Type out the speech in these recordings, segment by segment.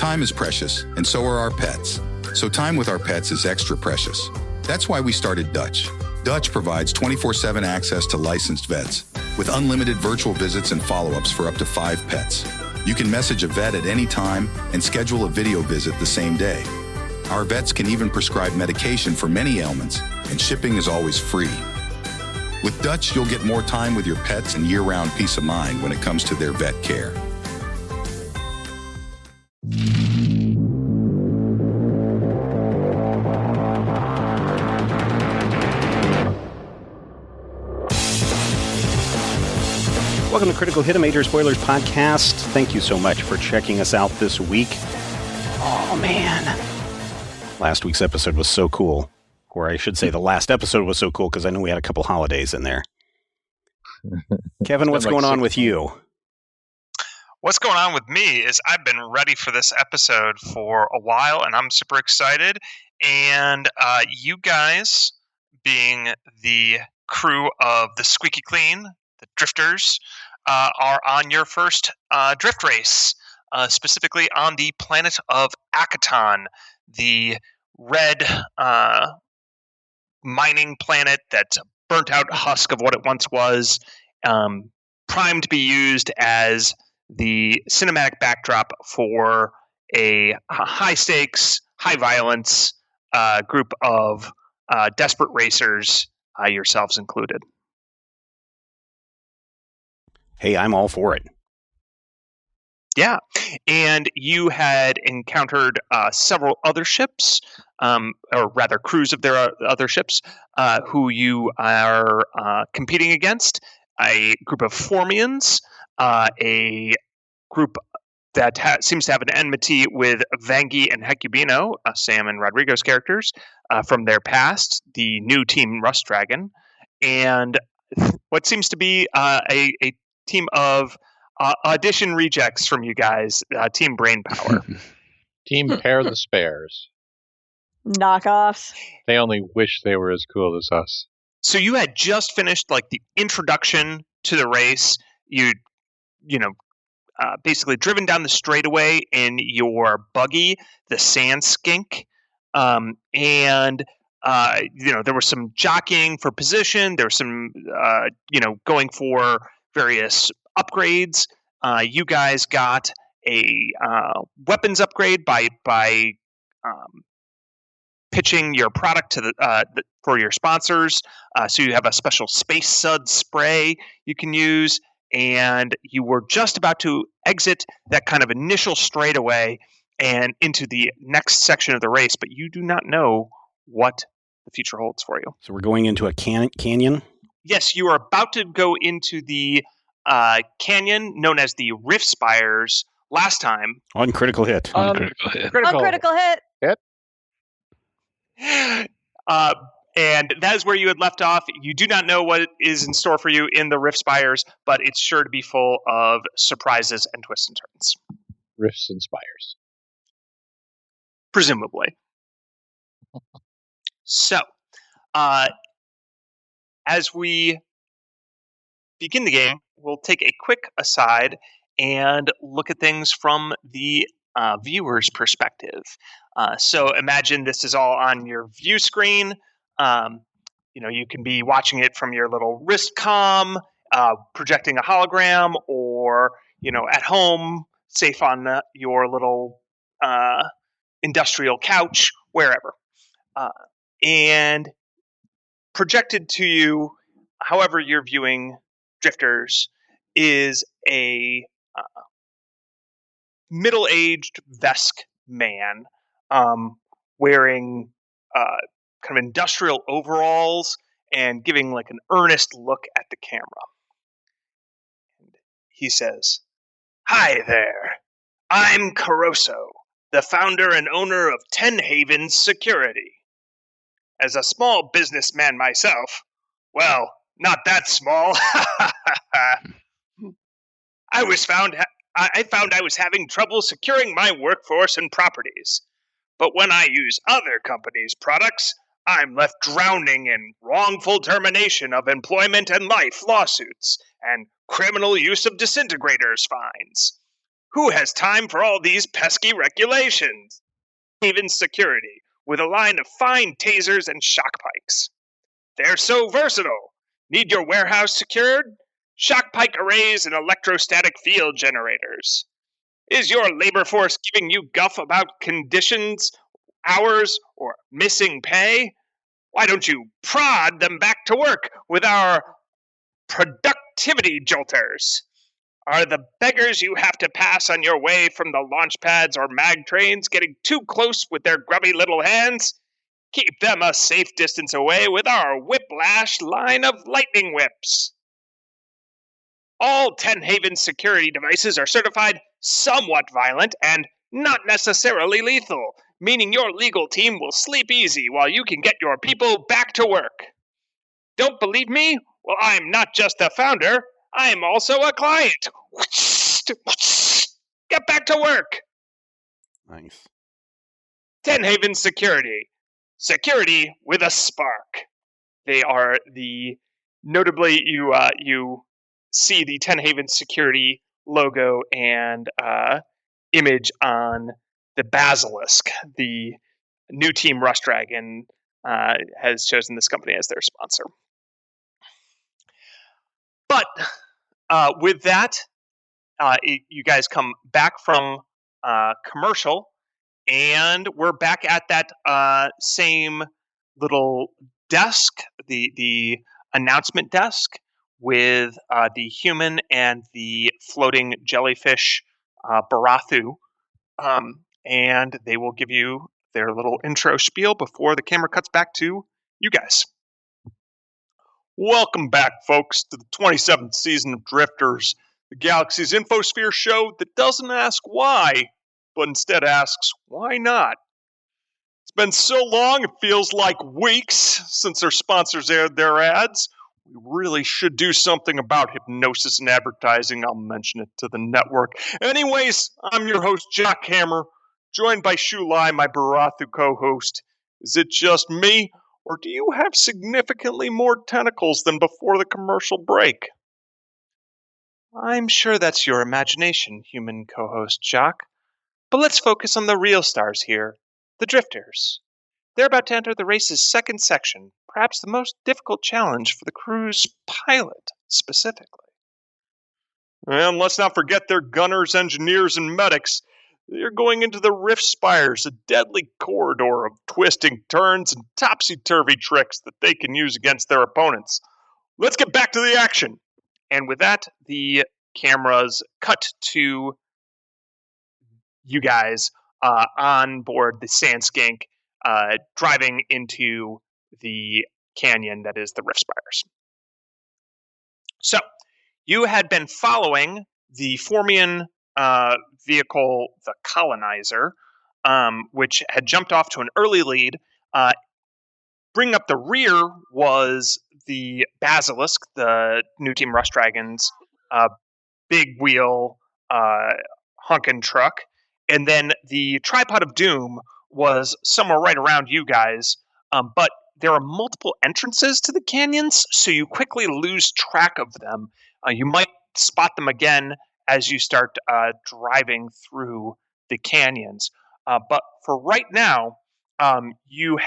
Time is precious, and so are our pets. So time with our pets is extra precious. That's why we started Dutch. Dutch provides 24/7 access to licensed vets, with unlimited virtual visits and follow-ups for up to 5 pets. You can message a vet at any time and schedule a video visit the same day. Our vets can even prescribe medication for many ailments, and shipping is always free. With Dutch, you'll get more time with your pets and year-round peace of mind when it comes to their vet care. Welcome to Critical Hit, a Major Spoilers podcast. Thank you so much for checking us out this week. Oh, man. Last week's episode was so cool. Or I should say the last episode was so cool because I know we had a couple holidays in there. Kevin, what's going on with you? What's going on with me is I've been ready for this episode for a while, and I'm super excited. And you guys, being the crew of the Squeaky Clean, the Drifters, are on your first drift race, specifically on the planet of Akaton, the red mining planet that's a burnt-out husk of what it once was, primed to be used as the cinematic backdrop for a high-stakes, high-violence group of desperate racers, yourselves included. Hey, I'm all for it. Yeah, and you had encountered several other ships, or rather crews of their other ships, who you are competing against. A group of Formians, a group that seems to have an enmity with Vangi and Hecubino, Sam and Rodrigo's characters, from their past, the new Team Rust Dragon, and what seems to be a team of audition rejects from you guys, Team Brainpower. Team Pair the Spares. Knockoffs. They only wish they were as cool as us. So you had just finished like the introduction to the race. You basically driven down the straightaway in your buggy, the Sand Skink, and there was some jockeying for position. There was some going for various upgrades. You guys got a weapons upgrade by pitching your product to for your sponsors. So you have a special Space Sud spray you can use, and you were just about to exit that kind of initial straightaway and into the next section of the race, but you do not know what the future holds for you. So we're going into a canyon? Yes, you are about to go into the canyon known as the Rift Spires last time. On Critical Hit. On Critical Hit. And that is where you had left off. You do not know what is in store for you in the Rift Spires, but it's sure to be full of surprises and twists and turns. Rifts and Spires. Presumably. So, as we begin the game, we'll take a quick aside and look at things from the viewer's perspective. So imagine this is all on your view screen. You can be watching it from your little wrist comm, projecting a hologram, or at home, safe on your little industrial couch, wherever. And projected to you, however you're viewing Drifters, is a middle-aged Vesk man wearing kind of industrial overalls and giving like an earnest look at the camera. And he says, "Hi there. I'm Caroso, the founder and owner of Ten Havens Security. As a small businessman myself, well, not that small. I found I was having trouble securing my workforce and properties. But when I use other companies' products, I'm left drowning in wrongful termination of employment and life lawsuits and criminal use of disintegrators fines. Who has time for all these pesky regulations? Even security, with a line of fine tasers and shock pikes. They're so versatile. Need your warehouse secured? Shock pike arrays and electrostatic field generators. Is your labor force giving you guff about conditions, hours, or missing pay? Why don't you prod them back to work with our productivity jolters? Are the beggars you have to pass on your way from the launch pads or mag trains getting too close with their grubby little hands? Keep them a safe distance away with our whiplash line of lightning whips. All Ten Haven security devices are certified somewhat violent and not necessarily lethal, meaning your legal team will sleep easy while you can get your people back to work. Don't believe me? Well, I'm not just the founder, I'm also a client. Get back to work. Nice. Ten Haven Security. Security with a spark. They are notably you see the Ten Haven Security logo and image on the Basilisk. The new team Rush Dragon has chosen this company as their sponsor. But with that, you guys come back from commercial, and we're back at that same little desk, the announcement desk, with the human and the floating jellyfish Barathu. And they will give you their little intro spiel before the camera cuts back to you guys. Welcome back, folks, to the 27th season of Drifters, the Galaxy's infosphere show that doesn't ask why, but instead asks why not. It's been so long, it feels like weeks since our sponsors aired their ads. We really should do something about hypnosis and advertising. I'll mention it to the network. Anyways, I'm your host, Jack Hammer, joined by Shulai, my Barathu co-host. Is it just me, or do you have significantly more tentacles than before the commercial break? I'm sure that's your imagination, human co-host Jock. But let's focus on the real stars here, the Drifters. They're about to enter the race's second section, perhaps the most difficult challenge for the crew's pilot, specifically. And let's not forget their gunners, engineers, and medics. They're going into the Rift Spires, a deadly corridor of twisting turns and topsy-turvy tricks that they can use against their opponents. Let's get back to the action. And with that, the cameras cut to you guys on board the Sand Skink, driving into the canyon that is the Rift Spires. So, you had been following the Formian vehicle, the Colonizer, which had jumped off to an early lead. Bringing up the rear was the Basilisk, the new Team Rush Dragons, big wheel honkin' truck. And then the Tripod of Doom was somewhere right around you guys. But there are multiple entrances to the canyons, so you quickly lose track of them. You might spot them again as you start driving through the canyons. But for right now, you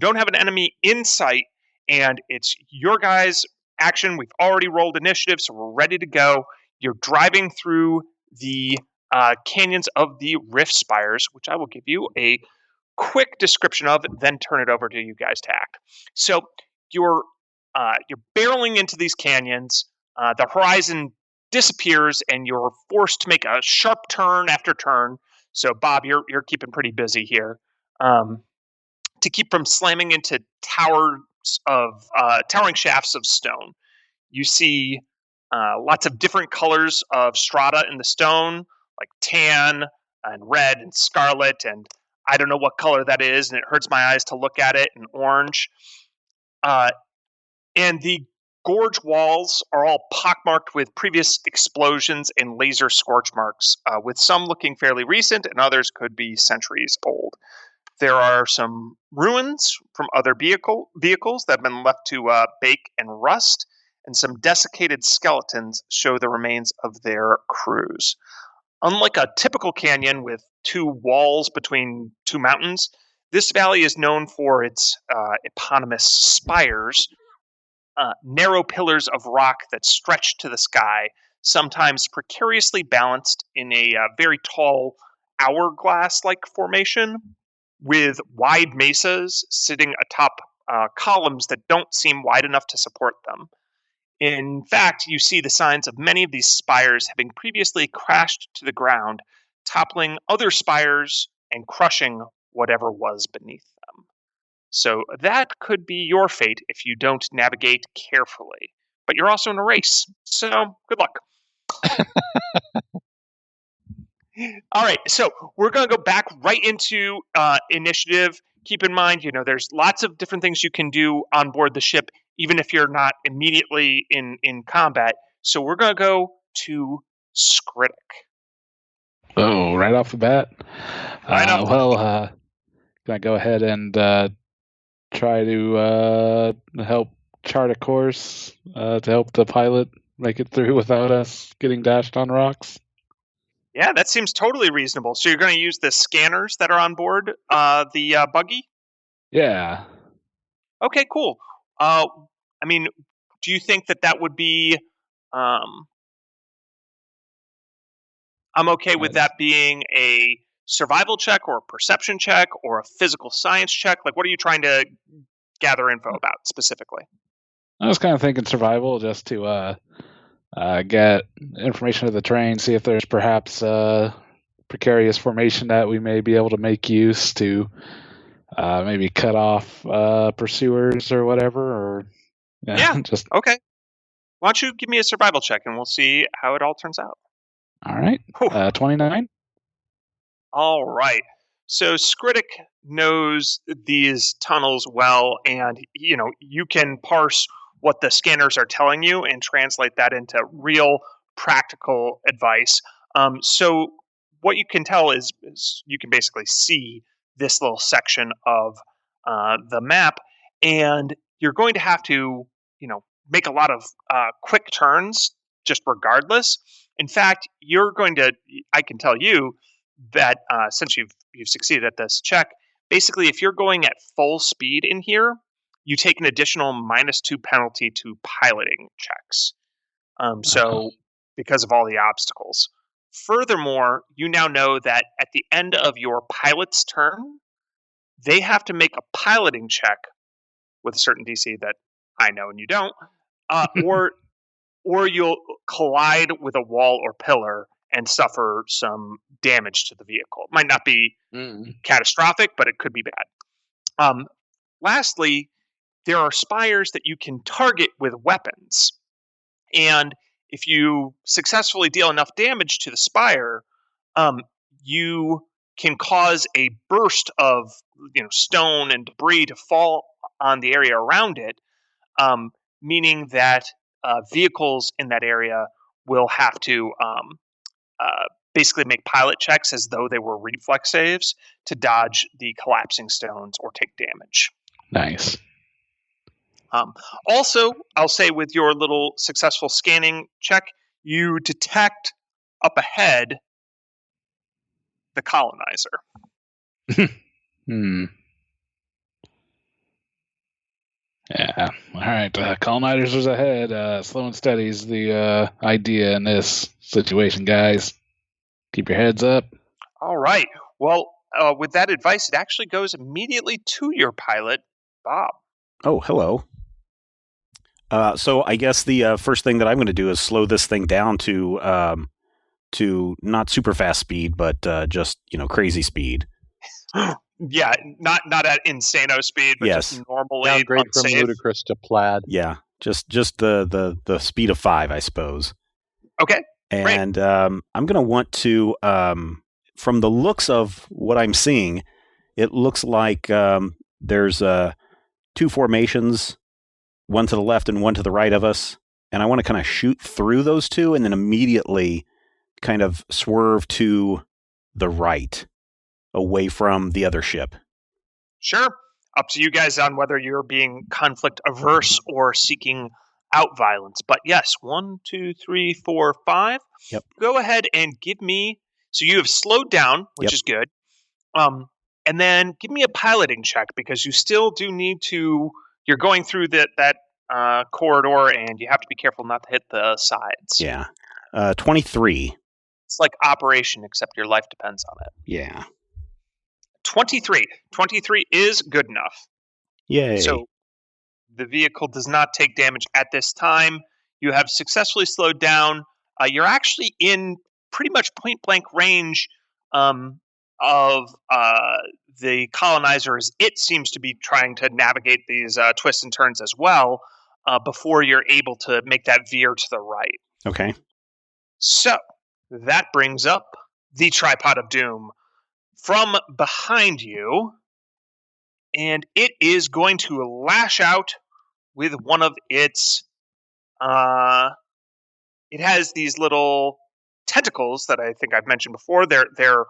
don't have an enemy in sight, and it's your guys' action. We've already rolled initiative, so we're ready to go. You're driving through the canyons of the Rift Spires, which I will give you a quick description of, then turn it over to you guys to act. So you're barreling into these canyons. The horizon disappears, and you're forced to make a sharp turn after turn. So Bob, you're keeping pretty busy here to keep from slamming into towering shafts of stone. You see lots of different colors of strata in the stone, like tan and red and scarlet, and I don't know what color that is, and it hurts my eyes to look at it, and orange. And the gorge walls are all pockmarked with previous explosions and laser scorch marks, with some looking fairly recent and others could be centuries old. There are some ruins from other vehicles that have been left to bake and rust, and some desiccated skeletons show the remains of their crews. Unlike a typical canyon with two walls between two mountains, this valley is known for its eponymous spires, narrow pillars of rock that stretch to the sky, sometimes precariously balanced in a very tall hourglass-like formation, with wide mesas sitting atop columns that don't seem wide enough to support them. In fact, you see the signs of many of these spires having previously crashed to the ground, toppling other spires and crushing whatever was beneath them. So that could be your fate if you don't navigate carefully. But you're also in a race, so good luck. All right, so we're going to go back right into initiative. Keep in mind, there's lots of different things you can do on board the ship, even if you're not immediately in combat. So we're going to go to Skritic. Oh, right off the bat? Right off the bat. Can I go ahead and try to help chart a course to help the pilot make it through without us getting dashed on rocks? Yeah, that seems totally reasonable. So you're going to use the scanners that are on board the buggy? Yeah. Okay, cool. Do you think that would be... I'm okay with that being a survival check or a perception check or a physical science check. Like, what are you trying to gather info about specifically? I was kind of thinking survival, just to get information of the terrain, see if there's perhaps precarious formation that we may be able to make use to maybe cut off pursuers or whatever. Or just okay. Why don't you give me a survival check and we'll see how it all turns out. All right. 29. All right. So Skritic knows these tunnels well, and you can parse what the scanners are telling you and translate that into real practical advice. So what you can tell is you can basically see this little section of the map, and you're going to have to make a lot of quick turns just regardless. In fact, I can tell you that since you've succeeded at this check, basically if you're going at full speed in here, you take an additional -2 penalty to piloting checks. So because of all the obstacles. Furthermore, you now know that at the end of your pilot's turn, they have to make a piloting check with a certain DC that I know and you don't, or you'll collide with a wall or pillar and suffer some damage to the vehicle. It might not be catastrophic, but it could be bad. Lastly, there are spires that you can target with weapons. And if you successfully deal enough damage to the spire, you can cause a burst of stone and debris to fall on the area around it, meaning that vehicles in that area will have to basically make pilot checks as though they were reflex saves to dodge the collapsing stones or take damage. Nice. Also, I'll say with your little successful scanning check, you detect up ahead the colonizer. Yeah. All right. Colonizers ahead. Slow and steady is the idea in this situation, guys. Keep your heads up. All right. Well, with that advice, it actually goes immediately to your pilot, Bob. Oh, hello. So I guess the first thing that I'm going to do is slow this thing down to not super fast speed, but just crazy speed. Yeah, not at insano speed, but just normally downgrade from ludicrous to plaid. Yeah, just the speed of 5, I suppose. Okay. And I'm going to want to, from the looks of what I'm seeing, it looks like there's 2 formations, one to the left and one to the right of us. And I want to kind of shoot through those 2 and then immediately kind of swerve to the right, away from the other ship. Sure. Up to you guys on whether you're being conflict averse or seeking out violence. But yes, 1, 2, 3, 4, 5. Yep. Go ahead and give me So you have slowed down, which is good. And then give me a piloting check, because you still do need to. You're going through that corridor, and you have to be careful not to hit the sides. Yeah. 23. It's like Operation, except your life depends on it. Yeah. 23. 23 is good enough. Yay. So the vehicle does not take damage at this time. You have successfully slowed down. You're actually in pretty much point-blank range of the colonizers. It seems to be trying to navigate these twists and turns as well before you're able to make that veer to the right. Okay. So that brings up the Tripod of Doom from behind you, and it is going to lash out with one of its... it has these little tentacles that I think I've mentioned before. They're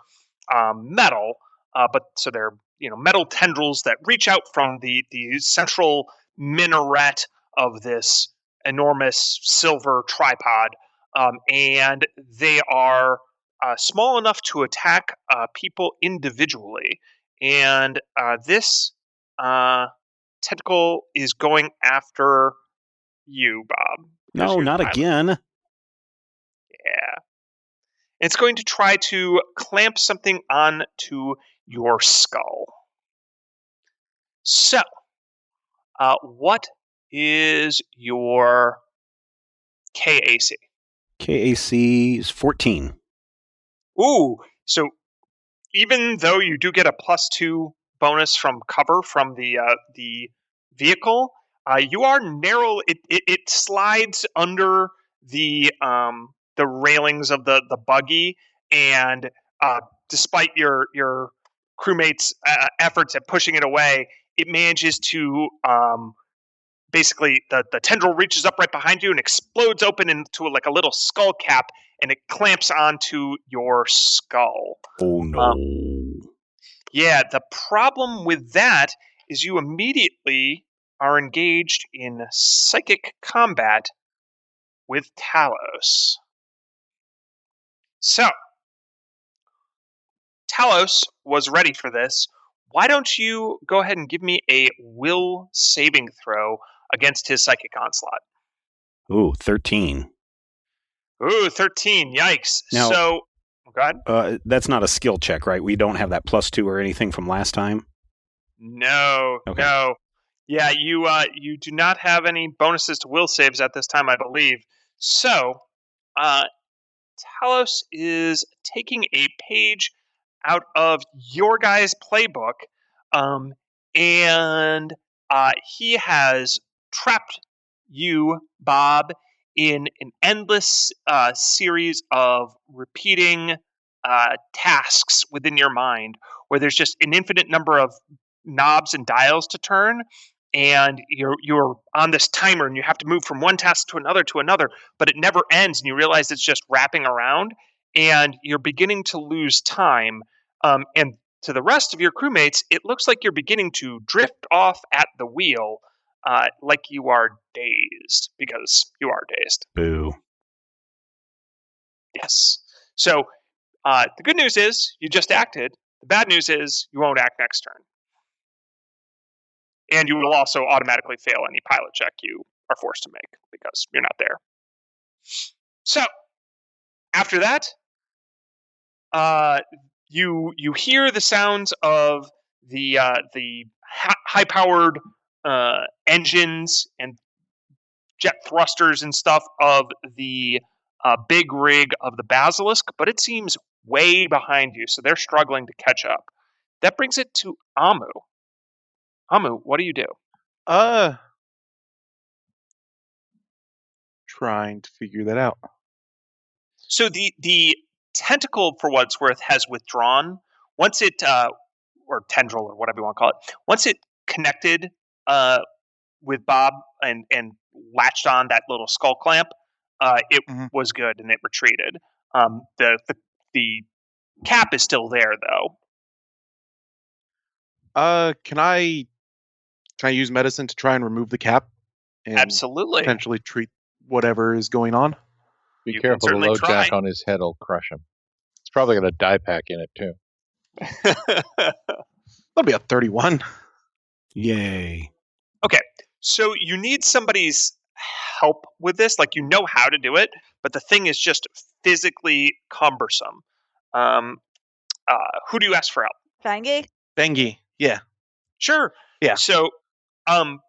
metal, but so they're metal tendrils that reach out from the central minaret of this enormous silver tripod, and they are small enough to attack people individually. And this tentacle is going after you, Bob. No, not again. Yeah. It's going to try to clamp something onto your skull. So, what is your KAC? KAC is 14. Ooh, so even though you do get a +2 bonus from cover from the vehicle, you are narrow. It slides under the railings of the buggy, and despite your crewmates' efforts at pushing it away, it manages to basically the tendril reaches up right behind you and explodes open into like a little skull cap, and it clamps onto your skull. Oh no. Yeah, the problem with that is you immediately are engaged in psychic combat with Talos. So, Talos was ready for this. Why don't you go ahead and give me a will saving throw against his psychic onslaught? Ooh, 13. Ooh, 13. Yikes. Now, so, go ahead. That's not a skill check, right? We don't have that +2 or anything from last time? No, okay. No. Yeah, you do not have any bonuses to will saves at this time, I believe. So, Talos is taking a page out of your guys' playbook, and he has trapped you, Bob, in an endless series of repeating tasks within your mind, where there's just an infinite number of knobs and dials to turn, and you're on this timer, and you have to move from one task to another, but it never ends, and you realize it's just wrapping around, and you're beginning to lose time. And to the rest of your crewmates, it looks like you're beginning to drift off at the wheel, like you are dazed, because you are dazed. Boo. Yes. So the good news is you just acted. The bad news is you won't act next turn. And you will also automatically fail any pilot check you are forced to make, because you're not there. So, after that, you hear the sounds of the high-powered engines and jet thrusters and stuff of the big rig of the Basilisk, but it seems way behind you, so they're struggling to catch up. That brings it to Amu. Amu, what do you do? Trying to figure that out. So the tentacle, for what it's worth, has withdrawn. Once it, or tendril, or whatever you want to call it, once it connected with Bob and latched on that little skull clamp, it was good, and it retreated. The cap is still there, though. Can I use medicine to try and remove the cap? And Absolutely. Potentially treat whatever is going on? Be careful, the low jack on his head will crush him. It's probably got a die pack in it, too. That'll be a 31. Yay. Okay, so you need somebody's help with this. Like, you know how to do it, but the thing is just physically cumbersome. Who do you ask for help? Fangy? Bengi. Yeah. Sure. Yeah. So,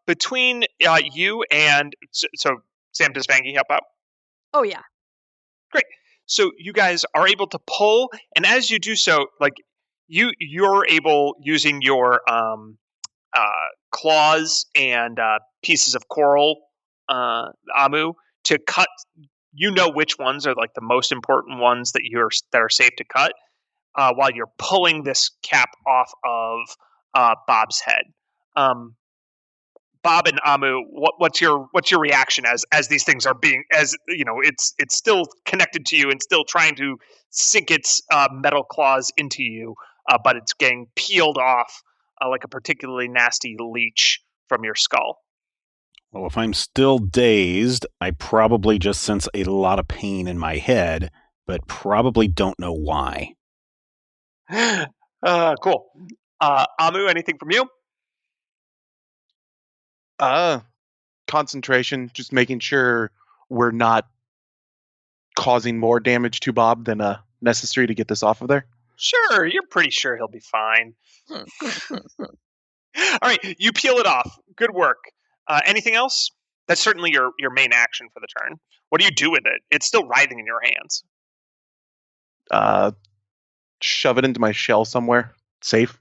between you and so Sam, does Fangy help out? Oh, yeah. Great. So you guys are able to pull, and as you do so, like you're able, using your claws and pieces of coral, Amu, to cut. You know which ones are like the most important ones that are safe to cut, while you're pulling this cap off of Bob's head. Bob and Amu, what's your reaction as these things are being, as you know, it's still connected to you and still trying to sink its metal claws into you, but it's getting peeled off like a particularly nasty leech from your skull. Well, if I'm still dazed, I probably just sense a lot of pain in my head, but probably don't know why. Cool. Amu, anything from you? Concentration, just making sure we're not causing more damage to Bob than necessary to get this off of there. Sure, you're pretty sure he'll be fine. All right, you peel it off. Good work. Anything else? That's certainly your main action for the turn. What do you do with it? It's still writhing in your hands. Shove it into my shell somewhere. Safe.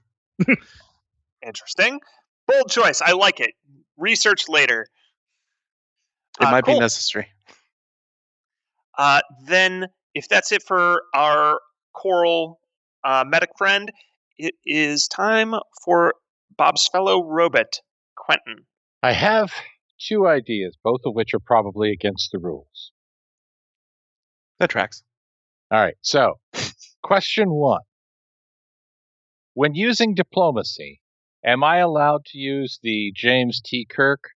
Interesting. Bold choice. I like it. Research later. It might cool. be necessary. Then, if that's it for our coral medic friend, it is time for Bob's fellow robot, Quentin. I have 2 ideas, both of which are probably against the rules. That tracks. All right, so question 1. When using diplomacy, am I allowed to use the James T. Kirk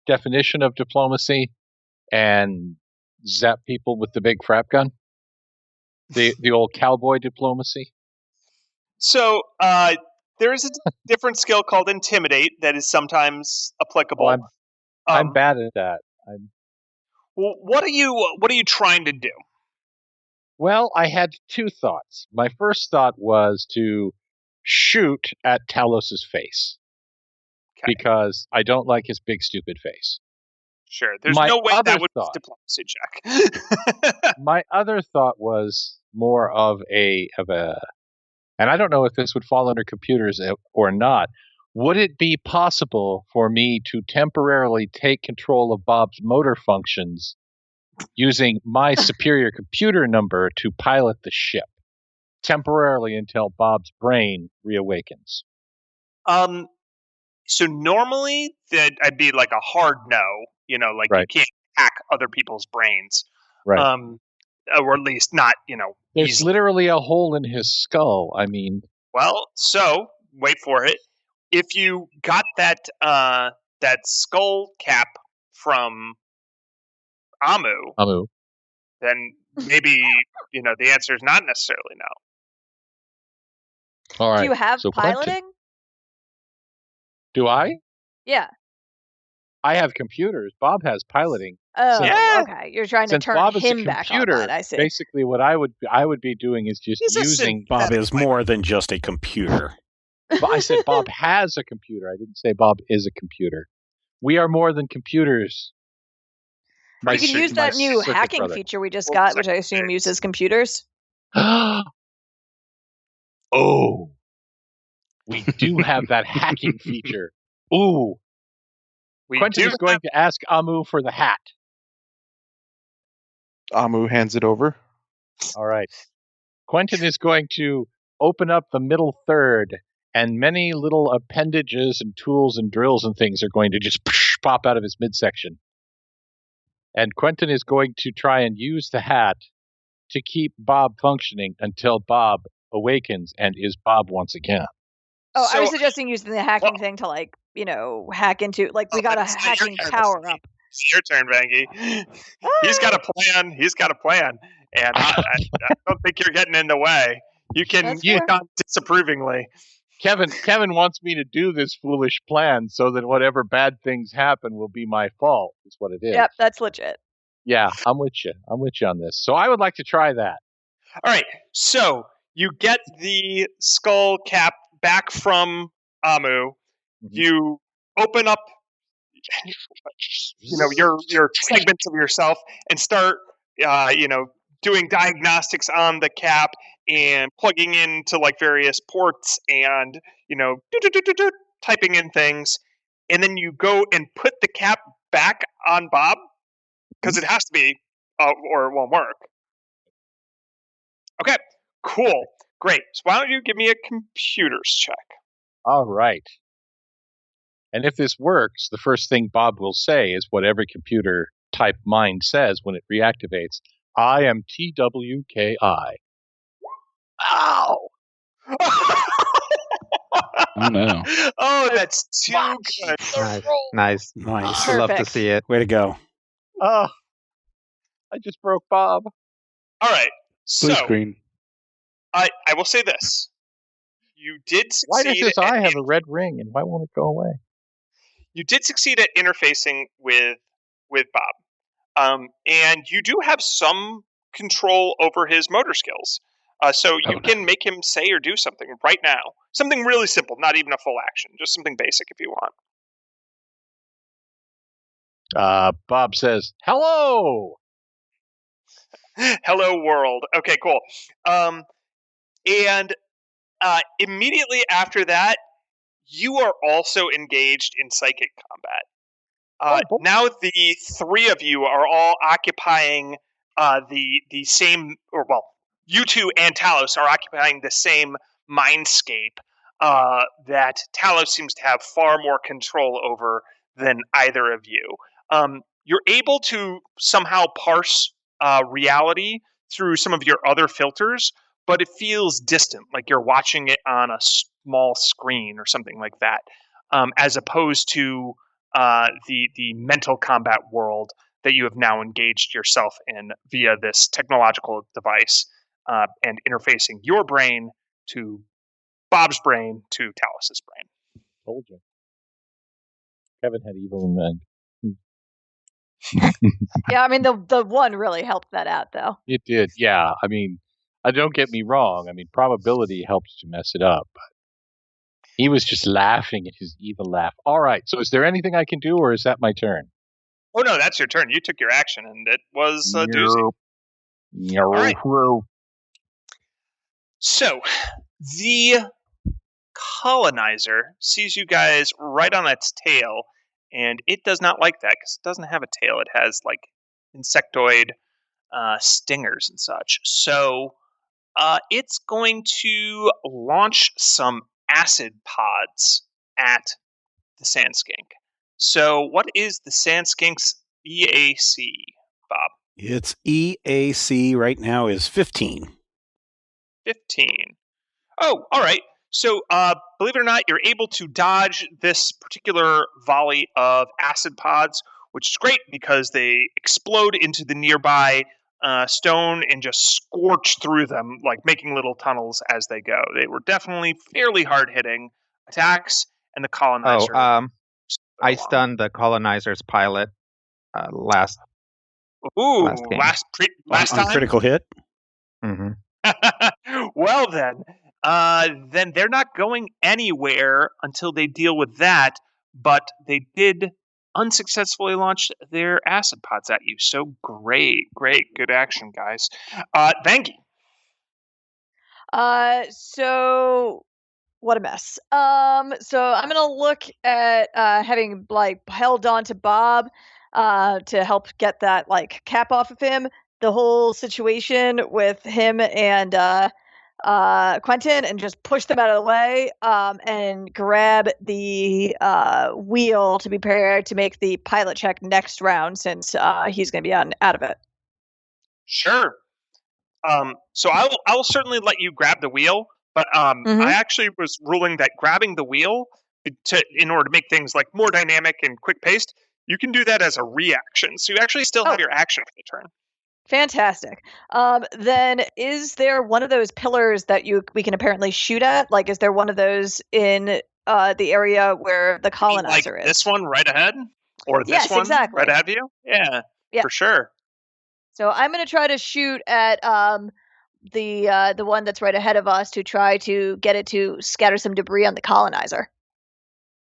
definition of diplomacy and zap people with the big frap gun? The old cowboy diplomacy? So, there is a different skill called Intimidate that is sometimes applicable. Oh, I'm bad at that. Well, what are you trying to do? Well, I had 2 thoughts. My first thought was to shoot at Talos's face. Okay. Because I don't like his big stupid face. Sure. There's no way that would be a diplomacy check. My other thought was more of a, and I don't know if this would fall under computers or not. Would it be possible for me to temporarily take control of Bob's motor functions using my superior computer number to pilot the ship temporarily until Bob's brain reawakens? So normally I'd be like a hard no, like right. You can't hack other people's brains. Right. Or at least not, There's easily. Literally a hole in his skull. I mean. Well, so wait for it. If you got that skull cap from Amu, then maybe the answer is not necessarily no. All right. Do you have piloting? Do I? Yeah. I have computers. Bob has piloting. Oh, okay. You're trying to turn Bob him back on that. I see. Basically, what I would be doing is just using. Bob is more than just a computer. But I said Bob has a computer. I didn't say Bob is a computer. We are more than computers. You can use that new hacking feature we just got, which I assume uses computers. Oh. We do have that hacking feature. Ooh. Quentin is going to ask Amu for the hat. Amu hands it over. All right. Quentin is going to open up the middle third, and many little appendages and tools and drills and things are going to just pop out of his midsection. And Quentin is going to try and use the hat to keep Bob functioning until Bob awakens and is Bob once again. Oh, so, I was suggesting using the hacking thing to, hack into, we got a hacking power up. It's your turn, Vangie. He's got a plan. and I don't think you're getting in the way. You can look on disapprovingly. Kevin wants me to do this foolish plan so that whatever bad things happen will be my fault. Is what it is. Yep, that's legit. Yeah, I'm with you. I'm with you on this. So I would like to try that. All right. So you get the skull cap back from Amu. Mm-hmm. You open up, your segments of yourself and start, doing diagnostics on the cap and plugging into like various ports and, typing in things. And then you go and put the cap back on Bob because it has to be, or it won't work. Okay, cool. Great. So why don't you give me a computers check? All right. And if this works, the first thing Bob will say is what every computer type mind says when it reactivates. I am TWKI. Ow! Oh, no. Oh, that's too good. Nice. Perfect. Love to see it. Way to go. Oh, I just broke Bob. All right. Blue So, screen. I will say this. You did succeed. Why does this eye have a red ring, and why won't it go away? You did succeed at interfacing with Bob. And you do have some control over his motor skills. So you can make him say or do something right now. Something really simple, not even a full action. Just something basic if you want. Bob says, hello! Hello, world. Okay, cool. And immediately after that, you are also engaged in psychic combat. Now the three of you are all occupying the same, you two and Talos are occupying the same mindscape that Talos seems to have far more control over than either of you. You're able to somehow parse reality through some of your other filters, but it feels distant, like you're watching it on a small screen or something like that, as opposed to the mental combat world that you have now engaged yourself in via this technological device and interfacing your brain to Bob's brain to Talos's brain. Told you. Kevin had evil in mind. Yeah, I mean, the one really helped that out, though. It did, yeah. I mean, don't get me wrong. I mean, probability helps to mess it up. But he was just laughing at his evil laugh. All right, so is there anything I can do, or is that my turn? Oh, no, that's your turn. You took your action, and it was a doozy. All right. So, the colonizer sees you guys right on its tail, and it does not like that because it doesn't have a tail. It has like insectoid stingers and such. So it's going to launch some acid pods at the sand skink. So what is the sand skink's EAC, Bob? Its EAC right now is 15. 15. Oh, all right. So, believe it or not, you're able to dodge this particular volley of acid pods, which is great because they explode into the nearby stone and just scorch through them, like making little tunnels as they go. They were definitely fairly hard-hitting attacks, and the colonizer... I stunned the colonizer's pilot last time? Critical hit? Mm-hmm. Well, then they're not going anywhere until they deal with that, but they did unsuccessfully launch their acid pods at you. So great, good action, guys. Vangie. So what a mess. So I'm gonna look at having like held on to Bob to help get that like cap off of him. The whole situation with him and Quentin, and just push them out of the way and grab the wheel to be prepared to make the pilot check next round, since he's going to be out of it. Sure. So I'll certainly let you grab the wheel, but I actually was ruling that grabbing the wheel in order to make things like more dynamic and quick paced, you can do that as a reaction. So you actually still have your action for the turn. Fantastic. Then is there one of those pillars that we can apparently shoot at? Like, is there one of those in the area where the colonizer is? This one right ahead? Or this Yes, one exactly. right ahead of you? Yeah, for sure. So I'm going to try to shoot at the one that's right ahead of us to try to get it to scatter some debris on the colonizer.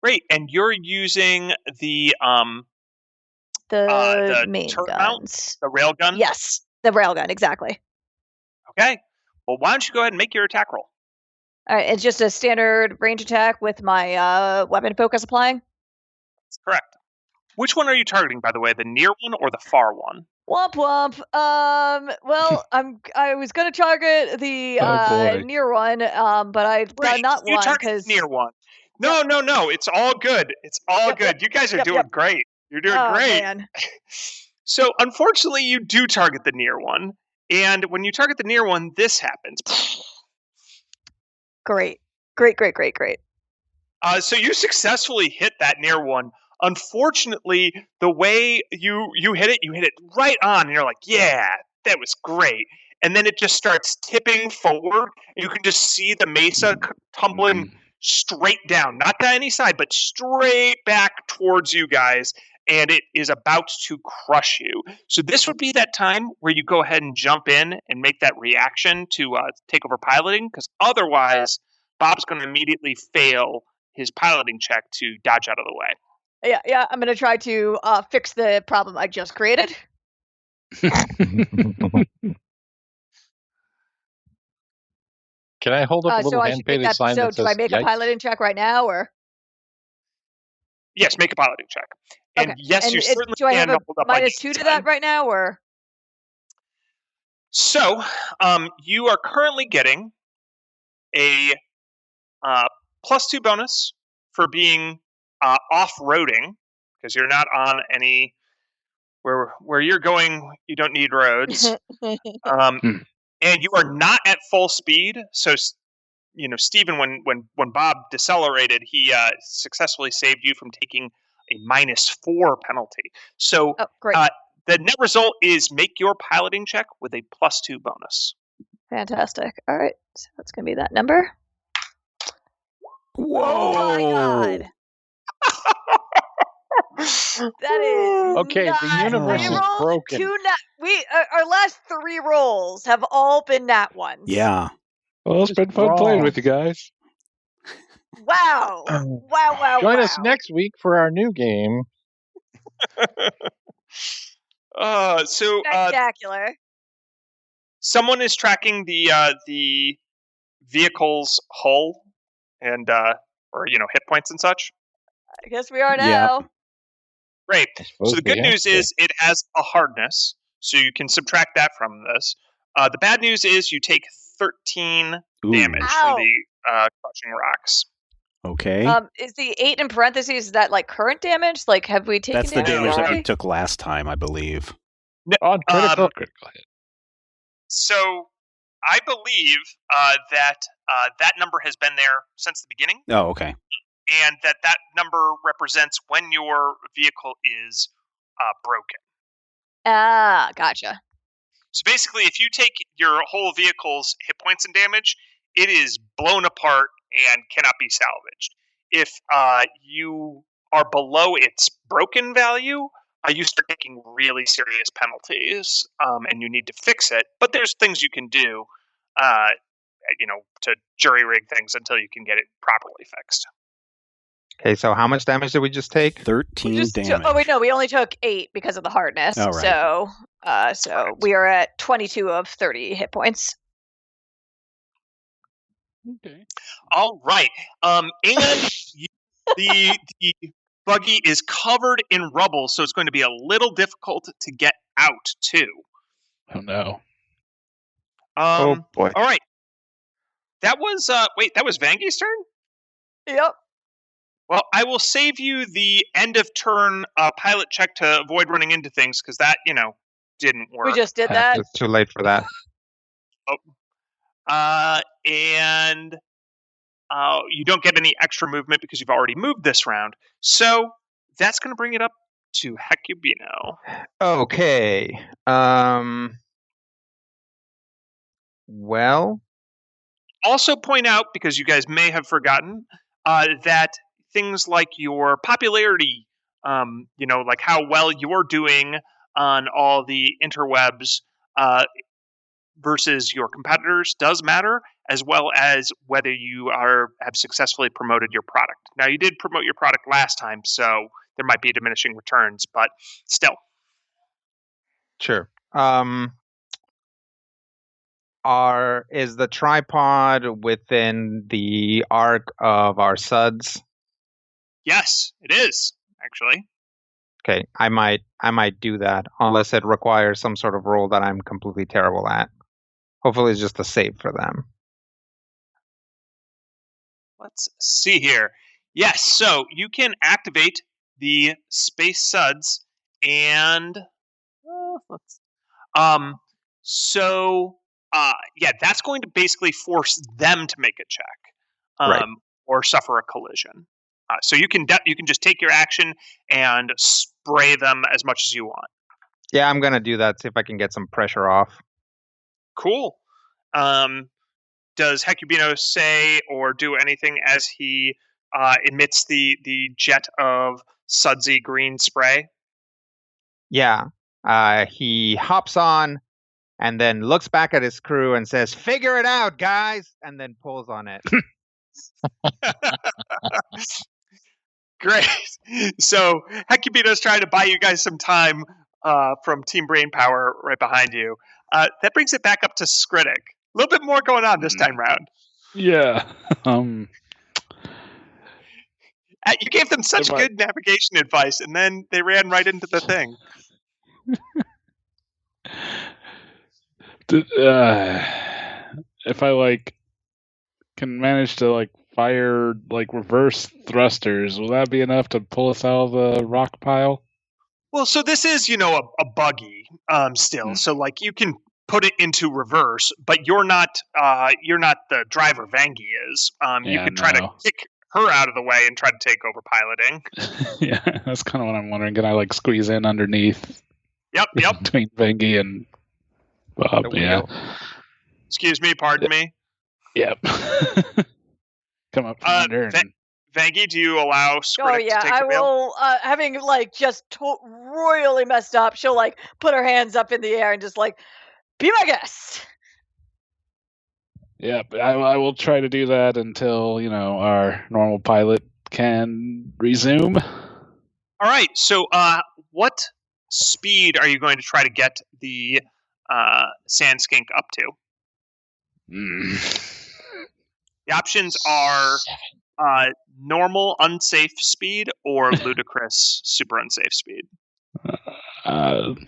Great, and you're using the main turret guns. mount, the railgun? Yes, the railgun, exactly. Okay. Well, why don't you go ahead and make your attack roll? All right, it's just a standard range attack with my weapon focus applying. That's correct. Which one are you targeting, by the way? The near one or the far one? Womp womp. Well, I was gonna target the near one, but I not you one target because the near one. No, it's all good. It's all good. You guys are doing great. You're doing great. Man. So, unfortunately, you do target the near one, and when you target the near one, this happens. Great. So you successfully hit that near one. Unfortunately, the way you hit it right on, and you're like, yeah, that was great. And then it just starts tipping forward. You can just see the mesa tumbling straight down, not to any side, but straight back towards you guys. And it is about to crush you. So this would be that time where you go ahead and jump in and make that reaction to take over piloting, because otherwise Bob's going to immediately fail his piloting check to dodge out of the way. Yeah, I'm going to try to fix the problem I just created. Can I hold up a little hand-painted sign that says, do I make a piloting check right now, or? Yes, make a piloting check. And yes, and you certainly do I can have hold up -2 to that right now, or? So, you are currently getting a +2 bonus for being off-roading, because you're not on any where you're going. You don't need roads, and you are not at full speed. So, Stephen, when Bob decelerated, he successfully saved you from taking a -4 penalty. So, the net result is make your piloting check with a +2 bonus. Fantastic. All right, so that's gonna be that number. Whoa! Oh my god! That is okay. The universe is broken. Our last 3 rolls have all been nat ones. Yeah. Well, it's been fun playing with you guys. Wow! Wow! Join us next week for our new game. Spectacular. Someone is tracking the vehicle's hull and or hit points and such. I guess we are now. Yep. Great. So the good news is it has a hardness, so you can subtract that from this. The bad news is you take 13 damage from the crushing rocks. Okay. Is the 8 in parentheses, is that like current damage? Like, have we taken That's the damage already? that we took last time, I believe. On critical hit. So I believe that number has been there since the beginning. Oh, okay. And that number represents when your vehicle is broken. Ah, gotcha. So basically, if you take your whole vehicle's hit points and damage, it is blown apart and cannot be salvaged. If you are below its broken value, you start taking really serious penalties, and you need to fix it. But there's things you can do, to jury rig things until you can get it properly fixed. Okay, so how much damage did we just take? 13 damage. Oh wait, no, we only took 8 because of the hardness. Oh, right. So we are at 22 of 30 hit points. Okay. All right. And the buggy is covered in rubble, so it's going to be a little difficult to get out too. Oh no. Oh boy. All right. That was that was Vangi's turn? Yep. Well, I will save you the end of turn pilot check to avoid running into things, because that, didn't work. We just did that. It's too late for that. And you don't get any extra movement because you've already moved this round. So that's going to bring it up to Hecubino. Okay. Well, Also point out, because you guys may have forgotten, that things like your popularity, like how well you're doing on all the interwebs versus your competitors does matter, as well as whether you have successfully promoted your product. Now, you did promote your product last time, so there might be diminishing returns, but still. sure. Is the tripod within the arc of our suds? Yes, it is, actually. Okay, I might do that unless it requires some sort of role that I'm completely terrible at. Hopefully, it's just a save for them. Let's see here. Yes, so you can activate the space suds, and that's going to basically force them to make a check, Right. or suffer a collision. So you can just take your action and spray them as much as you want. Yeah, I'm gonna do that. See if I can get some pressure off. Cool. Does Hecubino say or do anything as he emits the jet of sudsy green spray? Yeah. He hops on and then looks back at his crew and says, "Figure it out, guys," and then pulls on it. Great. So Hecubino's trying to buy you guys some time from Team Brainpower right behind you. That brings it back up to Skritic. A little bit more going on this time round. Yeah. You gave them such good navigation advice, and then they ran right into the thing. If I can manage to fire reverse thrusters, will that be enough to pull us out of the rock pile? Well, so this is a buggy still. So you can put it into reverse, but you're not the driver. Vangie is. You could try to kick her out of the way and try to take over piloting. Yeah, that's kind of what I'm wondering. Can I squeeze in underneath? Yep. Between Vangie and Bob. Yeah. Excuse me. Pardon me. Yep. Come up from under. Vangie, do you allow Skritic to take the wheel? I will. Having just royally messed up, she'll put her hands up in the air and just be my guest. Yeah, I will try to do that until our normal pilot can resume. All right. So, what speed are you going to try to get the sand skink up to? The options are normal unsafe speed or ludicrous super unsafe speed.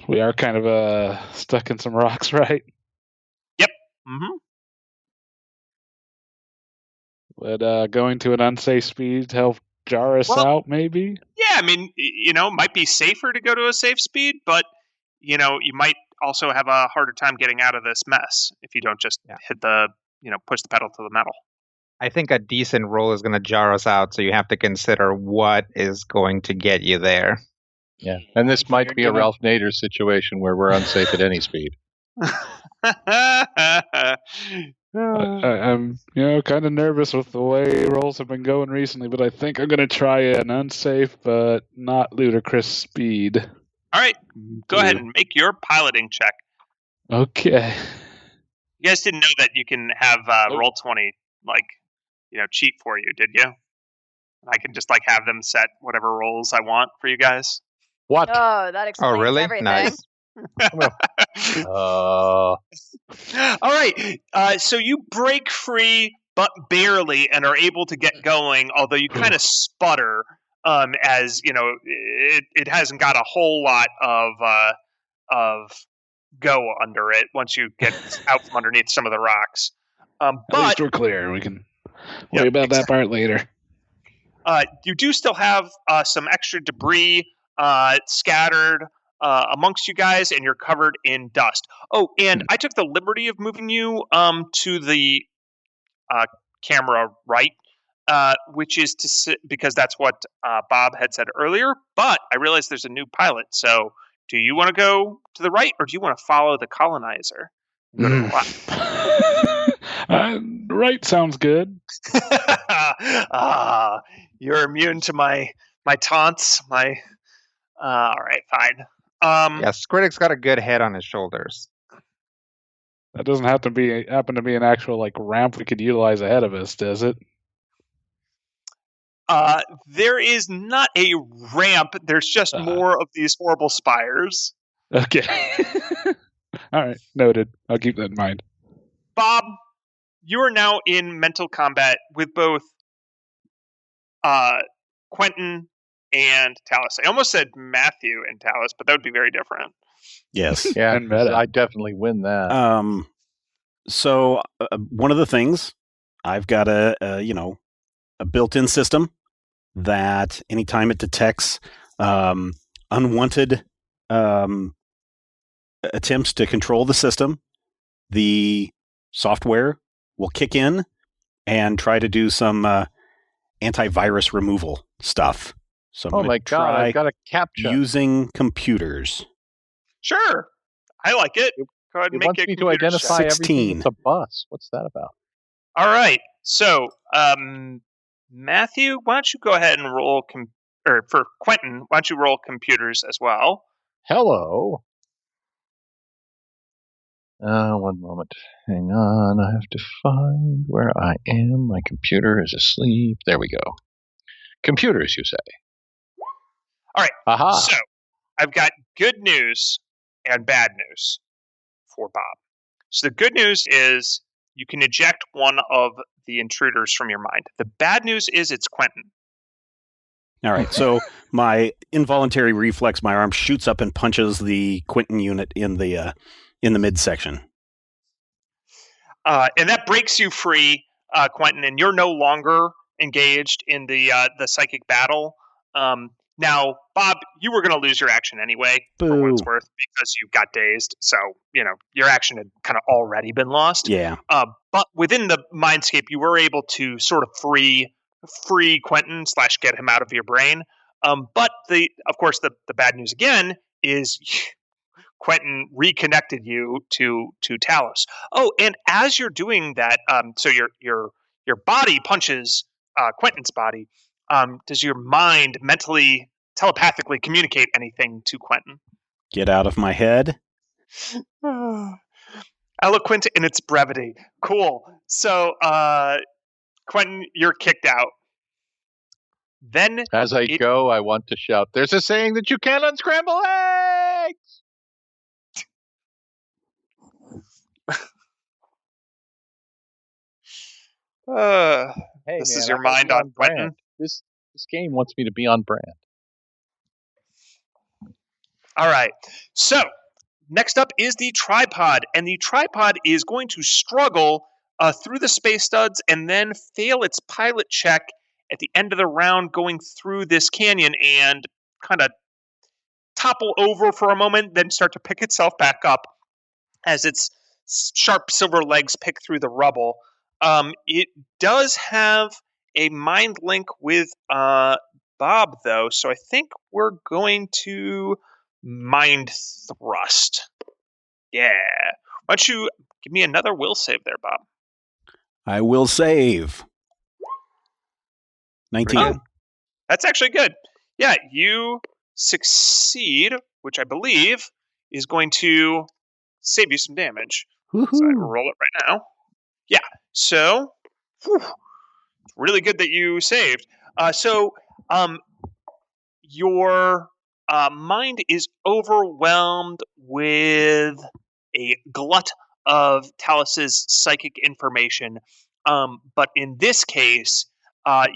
We are kind of stuck in some rocks, right? Yep. Mm-hmm. Would going to an unsafe speed help jar us out, maybe? Yeah, I mean, might be safer to go to a safe speed, but, you might also have a harder time getting out of this mess if you don't just hit push the pedal to the metal. I think a decent roll is going to jar us out, so you have to consider what is going to get you there. Yeah, and this might be a Ralph Nader situation where we're unsafe at any speed. I'm kind of nervous with the way rolls have been going recently, but I think I'm going to try an unsafe but not ludicrous speed. All right, go ahead and make your piloting check. Okay. You guys didn't know that you can have Roll20 cheat for you, did you? I can just have them set whatever rolls I want for you guys. What? Oh, that explains really? everything. Nice. All right. So you break free, but barely, and are able to get going. Although you kind of sputter, as it hasn't got a whole lot of go under it once you get out from underneath some of the rocks. At least we're clear. We can worry about that part later. You do still have some extra debris scattered amongst you guys, and you're covered in dust. Oh, and I took the liberty of moving you to the camera right, which is because that's what Bob had said earlier. But I realized there's a new pilot, so do you want to go to the right, or do you want to follow the colonizer? Right sounds good. You're immune to my taunts. All right, fine. Yeah, Squirtic's got a good head on his shoulders. That doesn't have to happen to be an actual ramp we could utilize ahead of us, does it? There is not a ramp. There's just more of these horrible spires. Okay. All right, noted. I'll keep that in mind. Bob, you are now in mental combat with both Quentin and Talus. I almost said Matthew and Talus, but that would be very different. Yes. Yeah, And meta. I definitely win that. So one of the things, I've got a built-in system that anytime it detects unwanted attempts to control the system, the software will kick in and try to do some antivirus removal stuff. So I'm Oh gonna my god, I've got a captcha. using computers. Sure, I like it. Go ahead and It make wants it me to computer identify check. everything 16. that's a bus. What's that about? All right. So, Matthew, why don't you go ahead and roll or for Quentin, why don't you roll computers as well? Hello. One moment. Hang on. I have to find where I am. My computer is asleep. There we go. Computers, you say? All right. Aha. So, I've got good news and bad news for Bob. So the good news is you can eject one of the intruders from your mind. The bad news is it's Quentin. All right, so my involuntary reflex, my arm shoots up and punches the Quentin unit in the midsection. And that breaks you free, Quentin, and you're no longer engaged in the psychic battle. Now, Bob, you were going to lose your action anyway, for what it's worth, because you got dazed. So, your action had kind of already been lost. Yeah. But within the mindscape, you were able to sort of free Quentin / get him out of your brain. But of course, the bad news again is Quentin reconnected you to Talos. Oh, and as you're doing that, so your body punches Quentin's body. Does your mind mentally, telepathically communicate anything to Quentin? Get out of my head. Eloquent in its brevity. Cool. So, Quentin, you're kicked out. Then, as I go, I want to shout, "There's a saying that you can't unscramble eggs!" Hey, this man, is your I gotta mind be on brand. Quentin. This game wants me to be on brand. All right. So, next up is the tripod, and the tripod is going to struggle through the space studs and then fail its pilot check at the end of the round, going through this canyon and kind of topple over for a moment, then start to pick itself back up as its sharp silver legs pick through the rubble. It does have a mind link with Bob, though, so I think we're going to mind thrust. Yeah. Why don't you give me another will save there, Bob? I will save. 19. Oh, that's actually good. Yeah, you succeed, which I believe is going to save you some damage. Woohoo. So I will roll it right now. Yeah, so it's really good that you saved. Your mind is overwhelmed with a glut of Talus's psychic information. But in this case,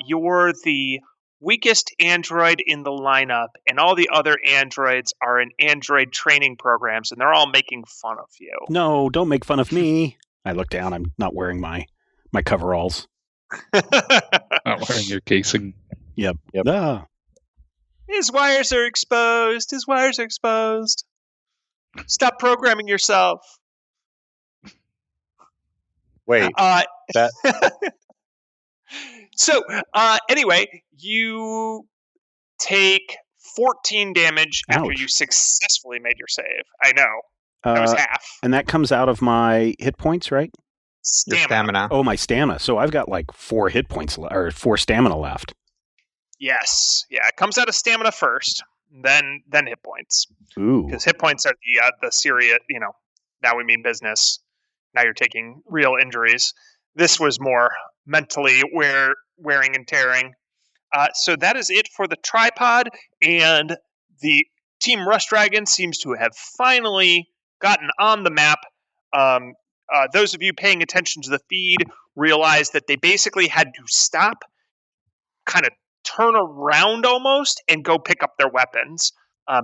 you're the weakest android in the lineup, and all the other androids are in android training programs, and they're all making fun of you. No, don't make fun of me. I look down. I'm not wearing my coveralls. Not wearing your casing. Yep. Yep. His wires are exposed. His wires are exposed. Stop programming yourself. Wait, that So, anyway, you take 14 damage after Ouch. you successfully made your save. I know. That was half. And that comes out of my hit points, right? Your stamina. Oh, my stamina. So I've got like 4 hit points or 4 stamina left. Yes. Yeah, it comes out of stamina first, then hit points. Ooh. Because hit points are the serious, now we mean business. Now you're taking real injuries. This was more mentally wearing and tearing. So that is it for the tripod, and the Team Rust Dragon seems to have finally gotten on the map. Those of you paying attention to the feed realize that they basically had to stop, kind of turn around almost, and go pick up their weapons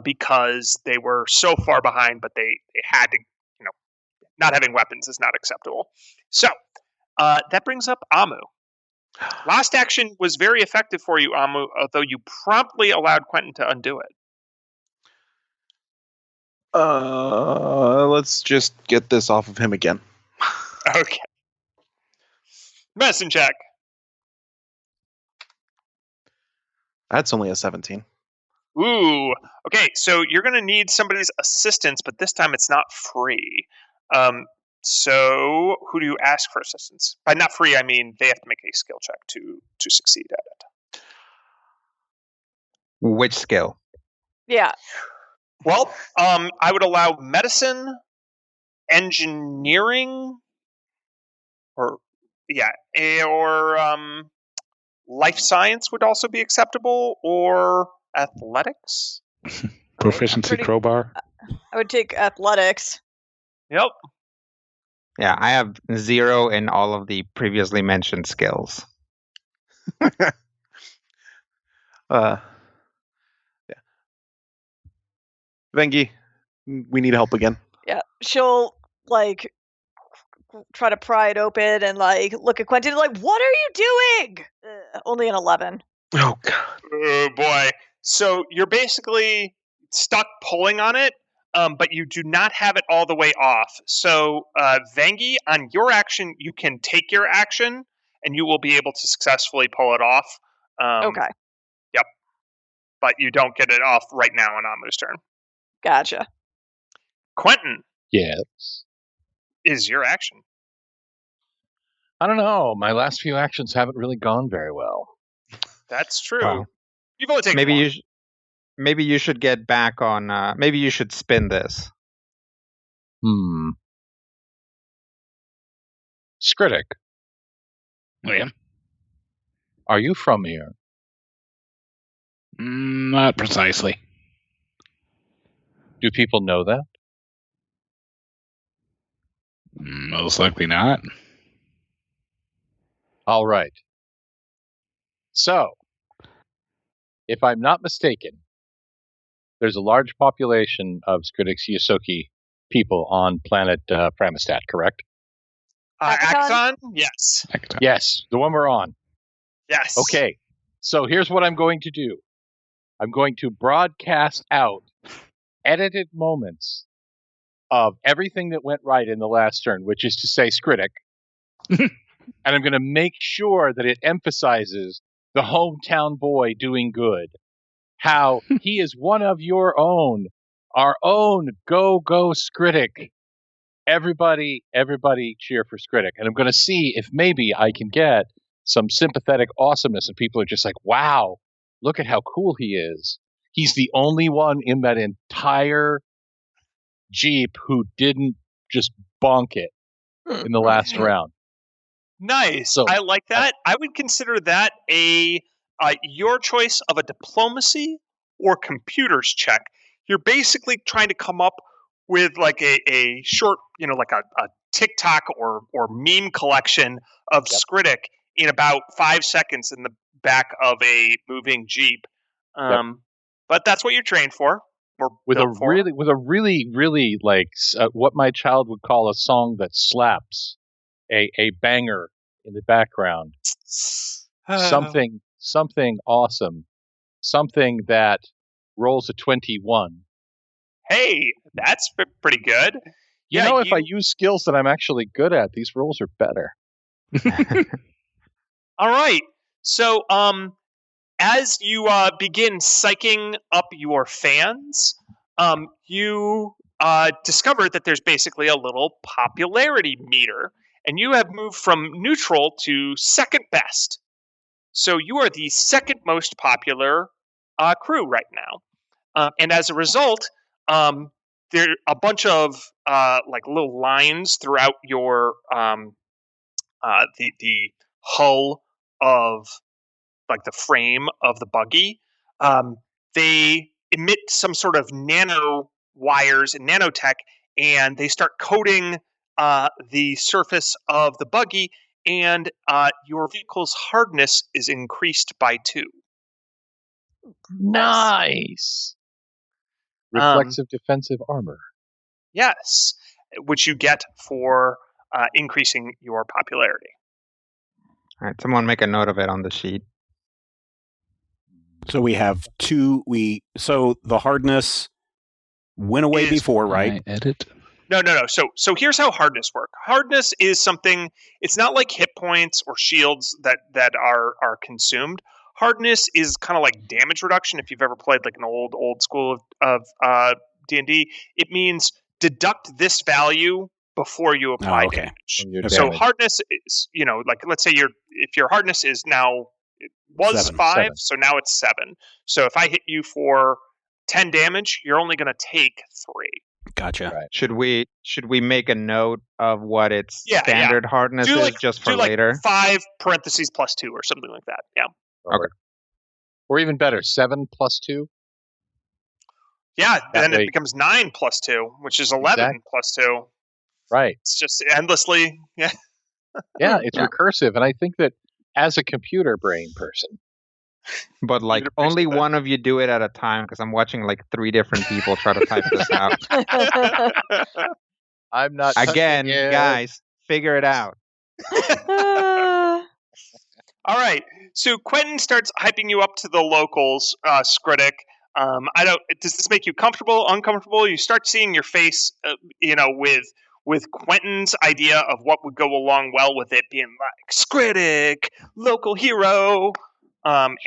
because they were so far behind, but they had to, not having weapons is not acceptable. So that brings up Amu. Last action was very effective for you, Amu, although you promptly allowed Quentin to undo it. Let's just get this off of him again. Okay. Medicine check. That's only a 17. Ooh. Okay, so you're going to need somebody's assistance, but this time it's not free. So who do you ask for assistance? By not free, I mean they have to make a skill check to succeed at it. Which skill? Yeah. Well, I would allow medicine, engineering, or life science would also be acceptable, or athletics. Proficiency crowbar. I would take athletics. Yep. Yeah, I have 0 in all of the previously mentioned skills. Yeah. Vengi, we need help again. Yeah. She'll try to pry it open and look at Quentin like, what are you doing? Only an 11. Oh god. Oh boy. So you're basically stuck pulling on it, but you do not have it all the way off. So Vengi, on your action, you can take your action and you will be able to successfully pull it off. Okay. Yep. But you don't get it off right now on Amu's turn. Gotcha. Quentin. Yes. Is your action. I don't know. My last few actions haven't really gone very well. That's true. Wow. You've only taken Maybe one. maybe you should get back on. Maybe you should spin this. Skritic, William? are you from here? Not precisely. Do people know that? Most likely not. All right. So, if I'm not mistaken, there's a large population of Skritic's Yosoki people on planet Pramistat, correct? Axon? Yes. Yes, the one we're on. Yes. Okay, so here's what I'm going to do. I'm going to broadcast out edited moments of everything that went right in the last turn, which is to say Skritic. And I'm going to make sure that it emphasizes the hometown boy doing good. How he is one of your own. Our own go Skritic. Everybody cheer for Skritic. And I'm going to see if maybe I can get some sympathetic awesomeness. And people are just like, wow, look at how cool he is. He's the only one in that entire Jeep who didn't just bonk it in the last round. Nice. So, I like that. I would consider that your choice of a diplomacy or computers check. You're basically trying to come up with like a short, like a TikTok or meme collection of Skritic in about 5 seconds in the back of a moving Jeep. But that's what you're trained for. With a really like what my child would call a song that slaps, a banger in the background, something awesome, something that rolls a 21. Hey, that's pretty good. If I use skills that I'm actually good at, these rolls are better. All right. So, as you begin psyching up your fans, you discovered that there's basically a little popularity meter, and you have moved from neutral to second best. So you are the second most popular crew right now, and as a result, there are a bunch of like little lines throughout your the hull of like the frame of the buggy. They emit some sort of nano wires and nanotech, and they start coating the surface of the buggy, and your vehicle's hardness is increased by 2. Nice. Reflexive defensive armor. Yes, which you get for increasing your popularity. All right, someone make a note of it on the sheet. So we have 2. So the hardness went away before, right? Edit. No. So here's how hardness works. Hardness is something. It's not like hit points or shields that are consumed. Hardness is kind of like damage reduction. If you've ever played like an old school of D&D, it means deduct this value before you apply damage. So hardness is, like let's say if your hardness is now, it was 7. 5, so now it's 7. So if I hit you for 10 damage, you're only going to take 3. Gotcha. Right. Should we make a note of what its standard hardness is just for later? 5 parentheses plus 2 or something like that. Yeah. Okay. Or even better, 7 plus 2. Yeah, then it becomes 9 plus 2, which is 11 plus 2. Right. It's just endlessly. Yeah. Yeah, it's recursive, and I think that as a computer brain person. But like only one of you do it at a time, because I'm watching like 3 different people try to type this out. I'm not. Again, guys, figure it out. All right. So Quentin starts hyping you up to the locals, Skritic. Does this make you comfortable, uncomfortable? You start seeing your face, with Quentin's idea of what would go along well with it being like Skritic, local hero, and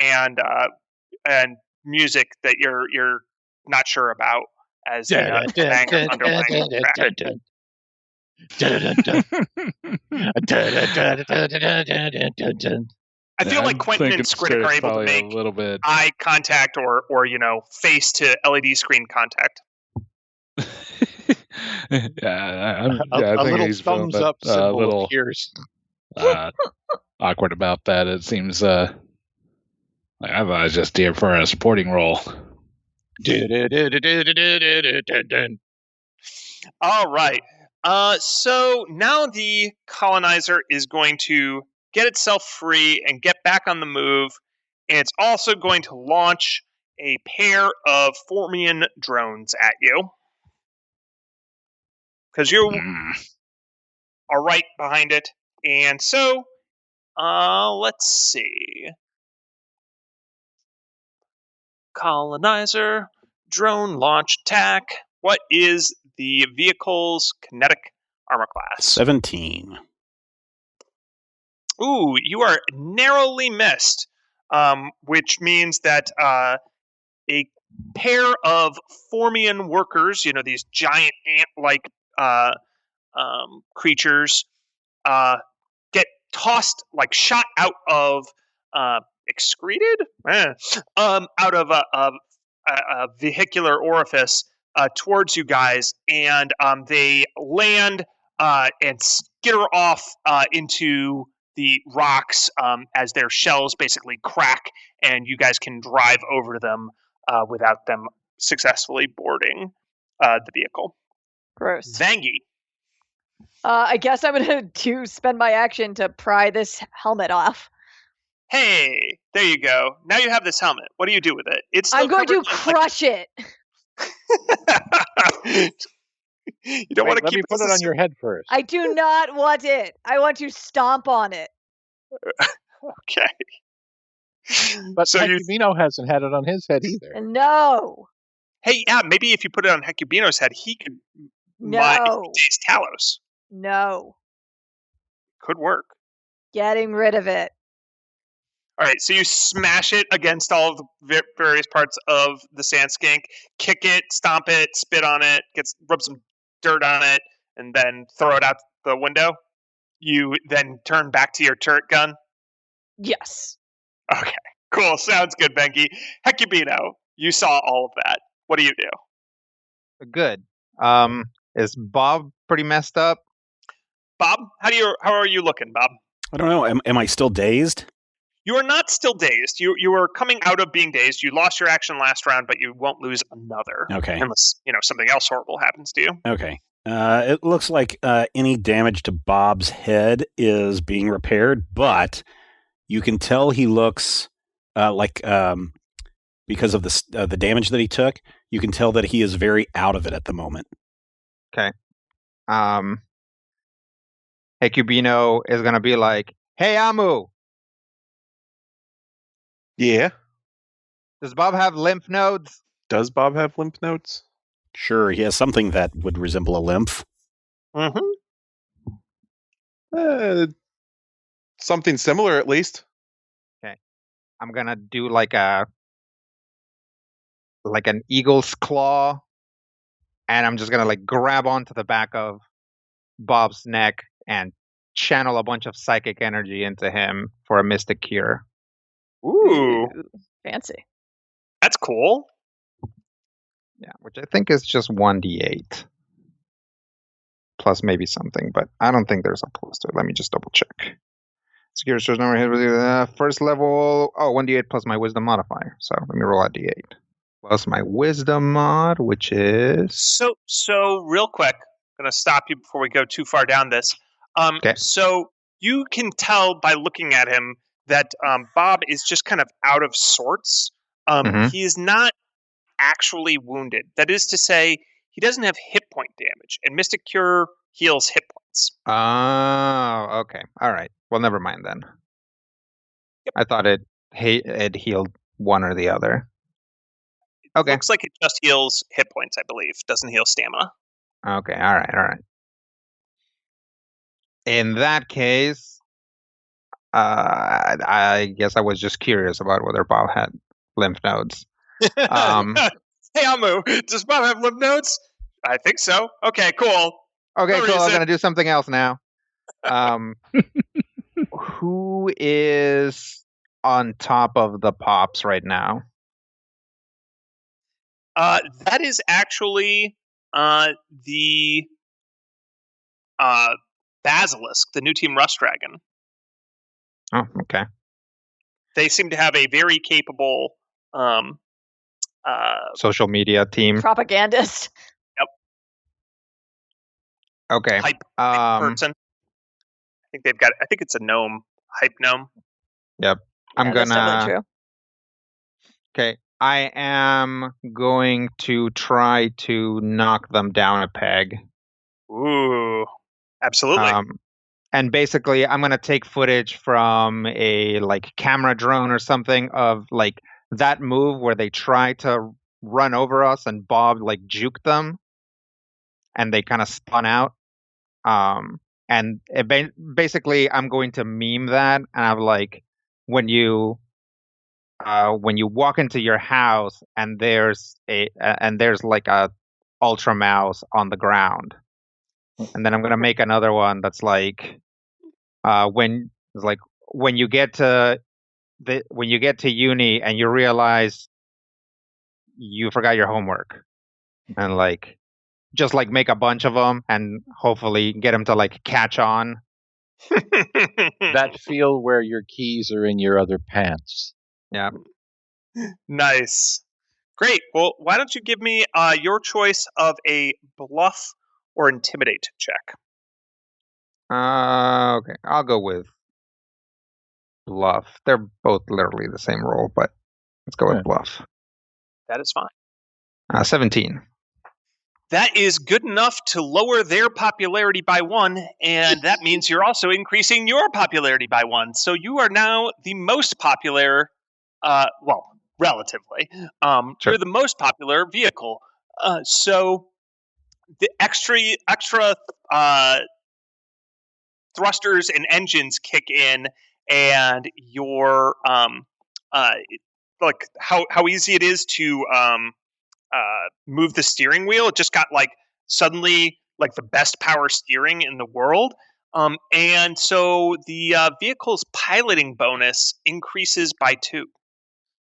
music that you're not sure about as the underlying track. I feel like Quentin and Skritic are able to make a little bit eye contact or face to LED screen contact. I a think little he's thumbs up symbol a little appears. awkward about that. It seems I thought I was just here for a supporting role. All right. So now the colonizer is going to get itself free and get back on the move, and it's also going to launch a pair of Formian drones at you. Because you are right behind it. And so, let's see. Colonizer, drone launch attack. What is the vehicle's kinetic armor class? 17. Ooh, you are narrowly missed, which means that a pair of Formian workers, these giant ant-like creatures, get tossed, shot out of excreted, out of a vehicular orifice towards you guys, and they land and skitter off into the rocks as their shells basically crack, and you guys can drive over them without them successfully boarding the vehicle. Gross. Vangie. I guess I'm going to spend my action to pry this helmet off. Hey, there you go. Now you have this helmet. What do you do with it? I'm going to crush it. You don't want to let keep me put it on your head first. I do not want it. I want to stomp on it. Okay. But so Hecubino hasn't had it on his head either. No. Hey, yeah, maybe if you put it on Hecubino's head, he could taste Talos. No. Could work. Getting rid of it. All right, so you smash it against all of the various parts of the sand skink, kick it, stomp it, spit on it, rub some dirt on it, and then throw it out the window. You then turn back to your turret gun. Yes. Okay, cool. Sounds good, Benki. Hecubino, you saw all of that. What do you do? Good. Is Bob pretty messed up? Bob, how are you looking, Bob? I don't know. Am I still dazed? You are not still dazed. You are coming out of being dazed. You lost your action last round, but you won't lose another. Okay. Unless, something else horrible happens to you. Okay. It looks like any damage to Bob's head is being repaired, but you can tell he looks because of the damage that he took, you can tell that he is very out of it at the moment. Okay. Hecubino is going to be like, "Hey, Amu, Yeah. does Bob have lymph nodes?" Does Bob have lymph nodes? Sure, he has something that would resemble a lymph. Mm-hmm. Something similar, at least. Okay. I'm going to do like an eagle's claw, and I'm just going to like grab onto the back of Bob's neck and channel a bunch of psychic energy into him for a mystic cure. Ooh, fancy. That's cool. Yeah, which I think is just 1d8 plus maybe something, but I don't think there's a plus to it. Let me just double check. Secure source number hit with first level. 1d8 plus my wisdom modifier. So let me roll a d8 plus my wisdom mod, which is So real quick, I'm gonna stop you before we go too far down this. Okay. So you can tell by looking at him that Bob is just kind of out of sorts. He is not actually wounded. That is to say, he doesn't have hit point damage, and Mystic Cure heals hit points. Oh, okay. All right. Well, never mind then. Yep. I thought it healed one or the other. Okay. Looks like it just heals hit points, I believe. Doesn't heal stamina. Okay. All right. In that case, I guess I was just curious about whether Bob had lymph nodes. Hey, Amu, does Bob have lymph nodes? I think so. Okay, cool. Okay, No cool. I'm reason. gonna do something else now. Who is on top of the pops right now? That is actually the Basilisk, the new Team Rust Dragon. Oh, okay. They seem to have a very capable Social media team. Propagandist. Yep. Okay. Hype person. I think it's a gnome. Hype gnome. Yep. Yeah, that's definitely true. Okay. I am going to try to knock them down a peg. Ooh. Absolutely. And basically, I'm going to take footage from a camera drone or something of that move where they try to run over us and Bob juked them and they kind of spun out. And basically, I'm going to meme that, and I'm like, when you walk into your house and there's a ultra mouse on the ground, and then I'm gonna make another one that's when you get to uni and you realize you forgot your homework, and just make a bunch of them and hopefully get them to catch on. That feel where your keys are in your other pants. Yeah. Nice. Great. Well, why don't you give me your choice of a bluff or intimidate check? Okay. I'll go with bluff. They're both literally the same roll, but let's go with bluff. That is fine. 17. That is good enough to lower their popularity by 1, and that means you're also increasing your popularity by 1. So you are now the most popular, relatively. Sure. You're the most popular vehicle. So the extra thrusters and engines kick in, and your like how easy it is to move the steering wheel. It just got like suddenly like the best power steering in the world. And so the vehicle's piloting bonus increases by 2.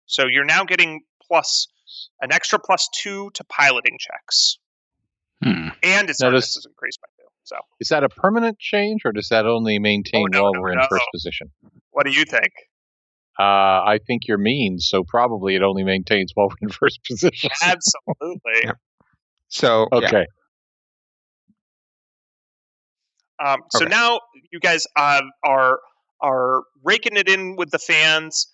So you're now getting an extra +2 to piloting checks. And its service is increased by 2. So is that a permanent change, or does that only maintain while we're in first position? What do you think? I think you're mean, so probably it only maintains while we're in first position. Absolutely. Yeah. So okay. So now you guys are raking it in with the fans.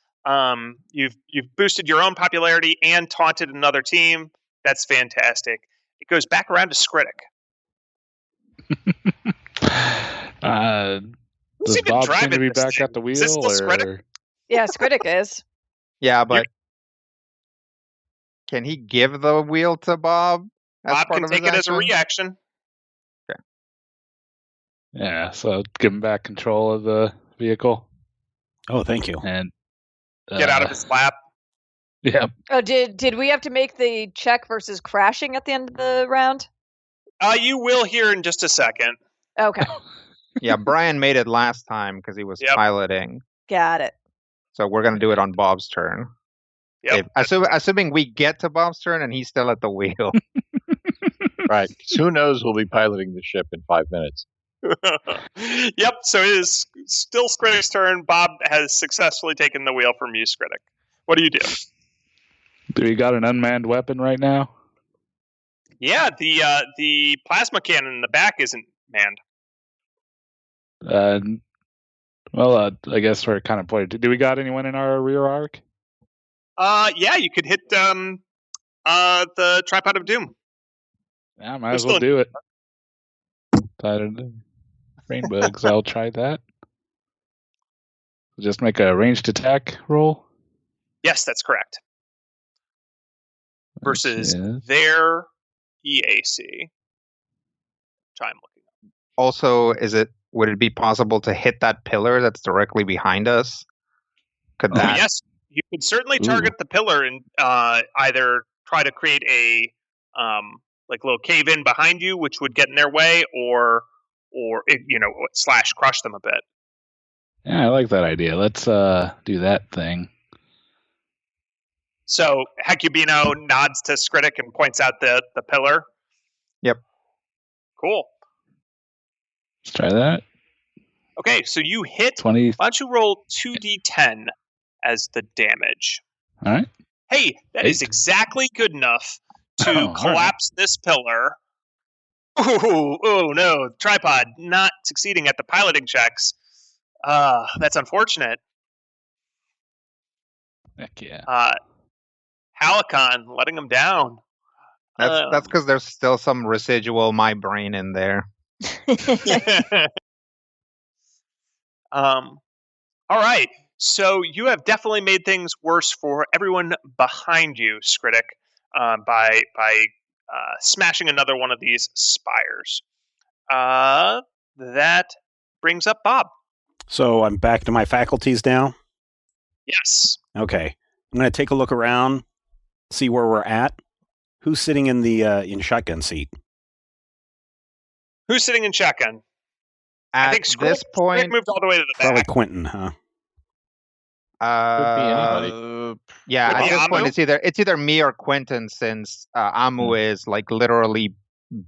You've boosted your own popularity and taunted another team. That's fantastic. It goes back around to Skritic. Does Bob seem to be back at the wheel? Is this still Skritic? Yeah, Skritic is. Yeah, but can he give the wheel to Bob? Bob can take it as a reaction. Okay. Yeah, so give him back control of the vehicle. Oh, thank you. And get out of his lap. Yeah. Oh, did we have to make the check versus crashing at the end of the round? You will hear in just a second. Okay. Yeah, Brian made it last time because he was piloting. Got it. So we're going to do it on Bob's turn. Yep. Assuming we get to Bob's turn and he's still at the wheel. Right. Who knows? We'll be piloting the ship in 5 minutes. Yep. So it is still Skritic's turn. Bob has successfully taken the wheel from you, Skritic. What do you do? Do we got an unmanned weapon right now? Yeah, the plasma cannon in the back isn't manned. Well, I guess we're kind of played. Do we got anyone in our rear arc? Yeah, you could hit the tripod of doom. Yeah, might as well do it. Tired of rainbugs. I'll try that. Just make a ranged attack roll. Yes, that's correct. Versus their EAC. Which I'm looking at. Also, would it be possible to hit that pillar that's directly behind us? Yes, you could certainly target the pillar and either try to create a like little cave in behind you, which would get in their way, or slash crush them a bit. Yeah, I like that idea. Let's do that thing. So Hecubino nods to Skritic and points out the pillar. Yep. Cool. Let's try that. Okay, so you hit 20. Why don't you roll 2d10 as the damage? All right. Hey, that is exactly good enough to collapse this pillar. Oh no, tripod not succeeding at the piloting checks. That's unfortunate. Heck yeah. Halicon letting him down. That's because there's still some residual my brain in there. All right. So you have definitely made things worse for everyone behind you, Skritic, by smashing another one of these spires. That brings up Bob. So I'm back to my faculties now? Yes. Okay. I'm going to take a look around, see where we're at. Who's sitting in the in shotgun seat? Who's sitting in shotgun? At I think this point, moved all the way to the back. Probably Quentin, huh? Could be anybody. Yeah, Could at be this Amu? point it's either me or Quentin, since Amu is like literally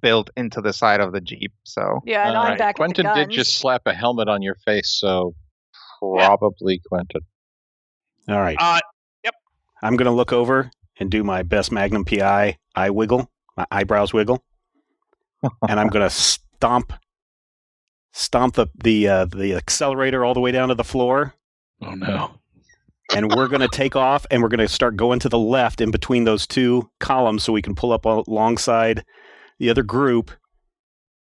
built into the side of the Jeep. So yeah, and I'm back Quentin at the did guns. just slap a helmet on your face, so probably Quentin. All right. Yep. I'm going to look over and do my best Magnum PI eye wiggle, my eyebrows wiggle, and I'm going to stomp the accelerator all the way down to the floor. Oh no. And we're going to take off, and we're going to start going to the left in between those two columns so we can pull up alongside the other group,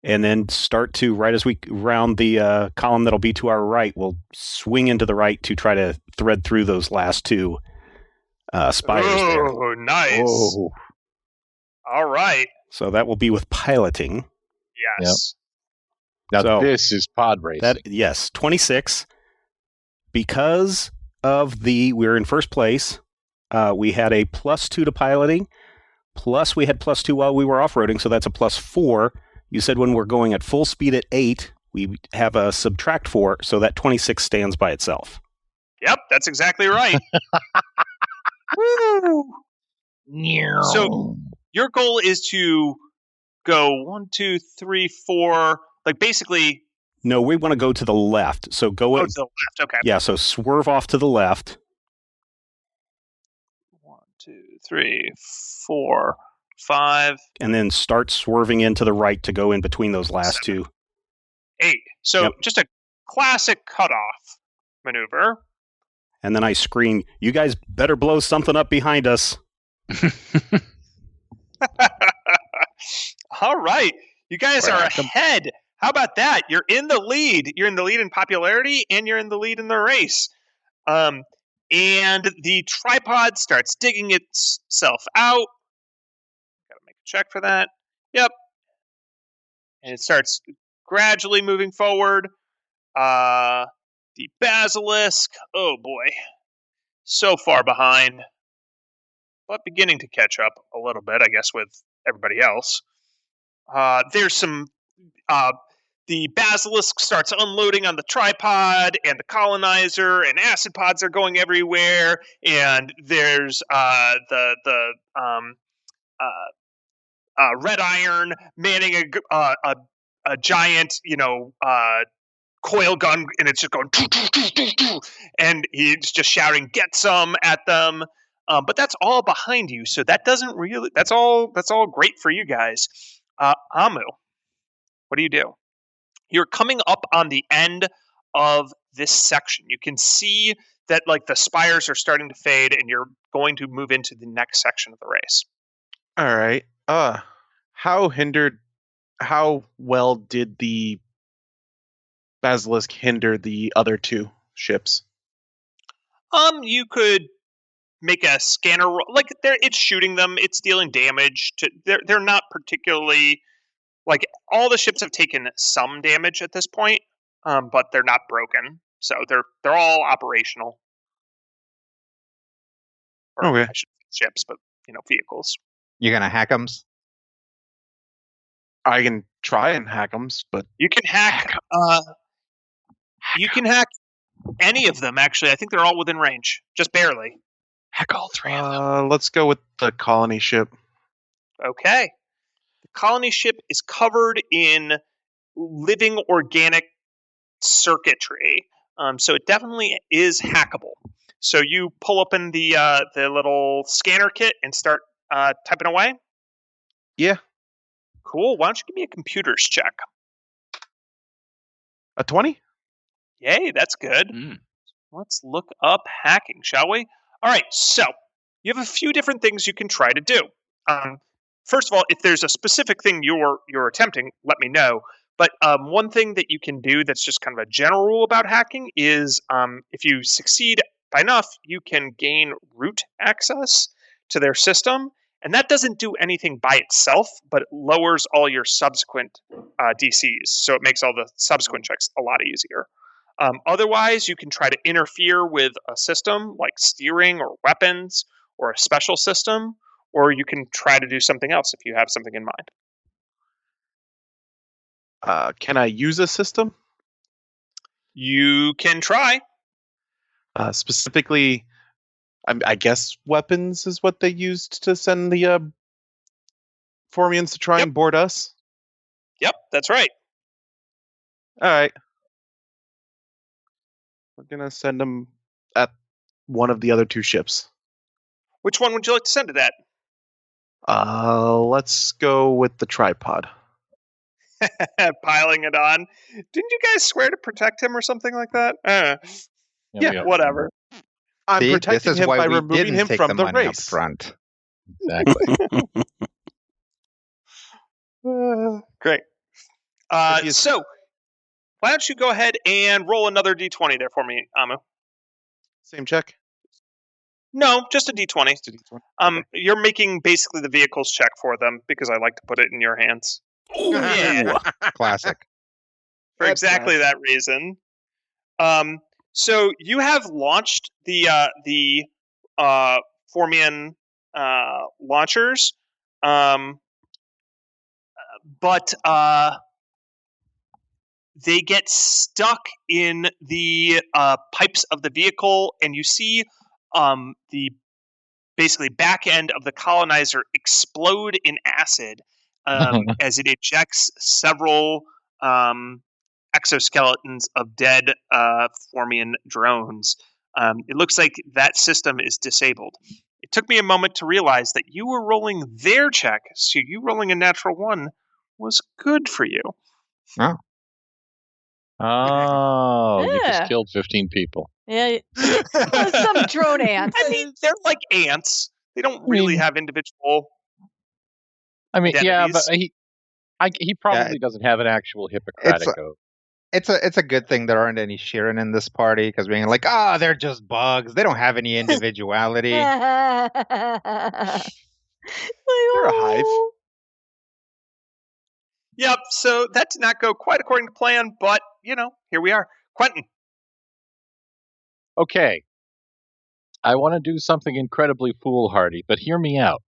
and then start to, right as we round the column that'll be to our right, we'll swing into the right to try to thread through those last two spires there. Oh, nice. Whoa. All right. So that will be with piloting. Yes. Now So this is pod racing. Yes, 26. because of we're in first place. We had a +2 to piloting, plus we had +2 while we were off-roading, so that's a +4. You said when we're going at full speed at 8, we have a subtract 4, so that 26 stands by itself. Yep, that's exactly right. Woo! So your goal is to go 1, 2, 3, 4, like basically... No, we want to go to the left. So go to the left, okay. Yeah, so swerve off to the left. 1, 2, 3, 4, 5. And then start swerving into the right to go in between those last 7, 2. 8. So just a classic cutoff maneuver. And then I scream, "You guys better blow something up behind us." All right. You guys are ahead. How about that? You're in the lead. You're in the lead in popularity, and you're in the lead in the race. And the tripod starts digging itself out. Got to make a check for that. Yep. And it starts gradually moving forward. The basilisk, oh boy, so far behind, but beginning to catch up a little bit, I guess, with everybody else. There's some, the basilisk starts unloading on the tripod and the colonizer, and acid pods are going everywhere, and there's red iron manning a giant, coil gun, and it's just going, and he's just shouting, "Get some!" at them. But that's all behind you, so that doesn't really. That's all great for you guys. Amu, what do you do? You're coming up on the end of this section. You can see that the spires are starting to fade, and you're going to move into the next section of the race. All right. How well did the basilisk hinder the other 2 ships? You could make a scanner roll. It's shooting them. It's dealing damage to. They're not particularly all the ships have taken some damage at this point, but they're not broken. So they're all operational. Okay. I should say ships, but vehicles. You're gonna hack them? I can try and hack them, but you can hack. You can hack any of them. Actually, I think they're all within range, just barely. Hack all 3 of them. Let's go with the colony ship. Okay. The colony ship is covered in living organic circuitry, so it definitely is hackable. So you pull open the little scanner kit and start typing away? Yeah. Cool. Why don't you give me a computers check? A 20? Yay, that's good. Let's look up hacking, shall we? All right, so you have a few different things you can try to do. First of all, if there's a specific thing you're attempting, let me know. But one thing that you can do that's just kind of a general rule about hacking is if you succeed by enough, you can gain root access to their system. And that doesn't do anything by itself, but it lowers all your subsequent DCs. So it makes all the subsequent checks a lot easier. Otherwise, you can try to interfere with a system like steering or weapons or a special system, or you can try to do something else if you have something in mind. Can I use a system? You can try. Specifically, I guess weapons is what they used to send the Formians to try and board us? Yep, that's right. All right. We're going to send them at one of the other 2 ships. Which one would you like to send it at? Let's go with the tripod. Piling it on. Didn't you guys swear to protect him or something like that? Yeah, whatever. I'm See, protecting this is him why by we removing didn't him take from the the money race. up front. Exactly. Great. So, why don't you go ahead and roll another d20 there for me, Amu? Same check? No, just a d20. Just a D20. Okay. You're making basically the vehicles check for them because I like to put it in your hands. Yeah. Classic. For exactly that reason. So you have launched the Formian launchers, but they get stuck in the pipes of the vehicle, and you see the basically back end of the colonizer explode in acid as it ejects several exoskeletons of dead Formian drones. It looks like that system is disabled. It took me a moment to realize that you were rolling their check, so you rolling a natural 1 was good for you. Oh, you just Yeah. killed 15 people. Yeah, some drone ants. I mean, they're like ants. They don't really have individual I mean, yeah, but identities. he probably doesn't have an actual Hippocratic oath. It's a good thing there aren't any Sheeran in this party, because being like, they're just bugs. They don't have any individuality. They're They're a hive. Yep, so that did not go quite according to plan, but, here we are. Quentin. Okay. I want to do something incredibly foolhardy, but hear me out.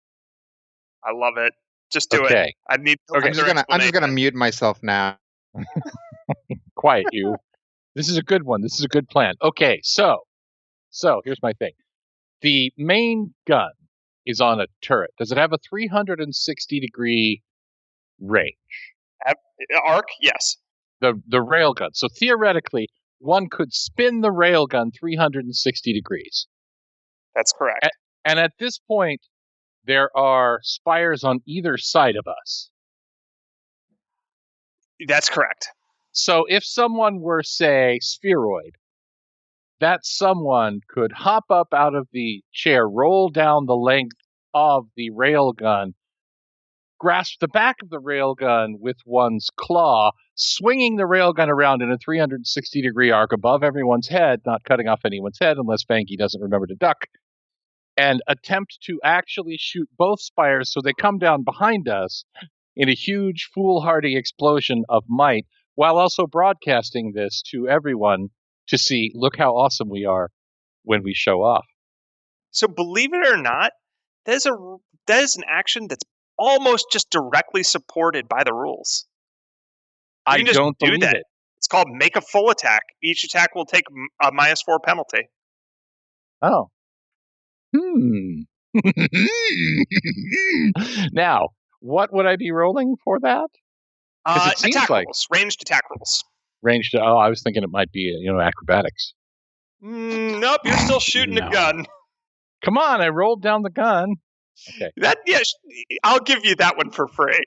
I love it. Just do Okay. it. I need I'm just gonna mute myself now. Quiet, you. This is a good one. This is a good plan. Okay, so here's my thing. The main gun is on a turret. Does it have a 360-degree range? Arc? Yes. The railgun. So theoretically, one could spin the railgun 360 degrees. That's correct. And at this point, there are spires on either side of us. That's correct. So if someone were, say, spheroid, that someone could hop up out of the chair, roll down the length of the railgun, grasp the back of the railgun with one's claw, swinging the railgun around in a 360-degree arc above everyone's head, not cutting off anyone's head unless Vanky doesn't remember to duck, and attempt to actually shoot both spires so they come down behind us in a huge foolhardy explosion of might, while also broadcasting this to everyone to see, look how awesome we are when we show off. So believe it or not, that is an action that's almost just directly supported by the rules. I don't believe it. It's called make a full attack. Each attack will take a -4 penalty. Oh. Now, what would I be rolling for that? It seems attack like rolls, ranged attack rolls. Ranged. Oh, I was thinking it might be acrobatics. Nope, you're still shooting a gun. Come on, I rolled down the gun. Okay. I'll give you that one for free.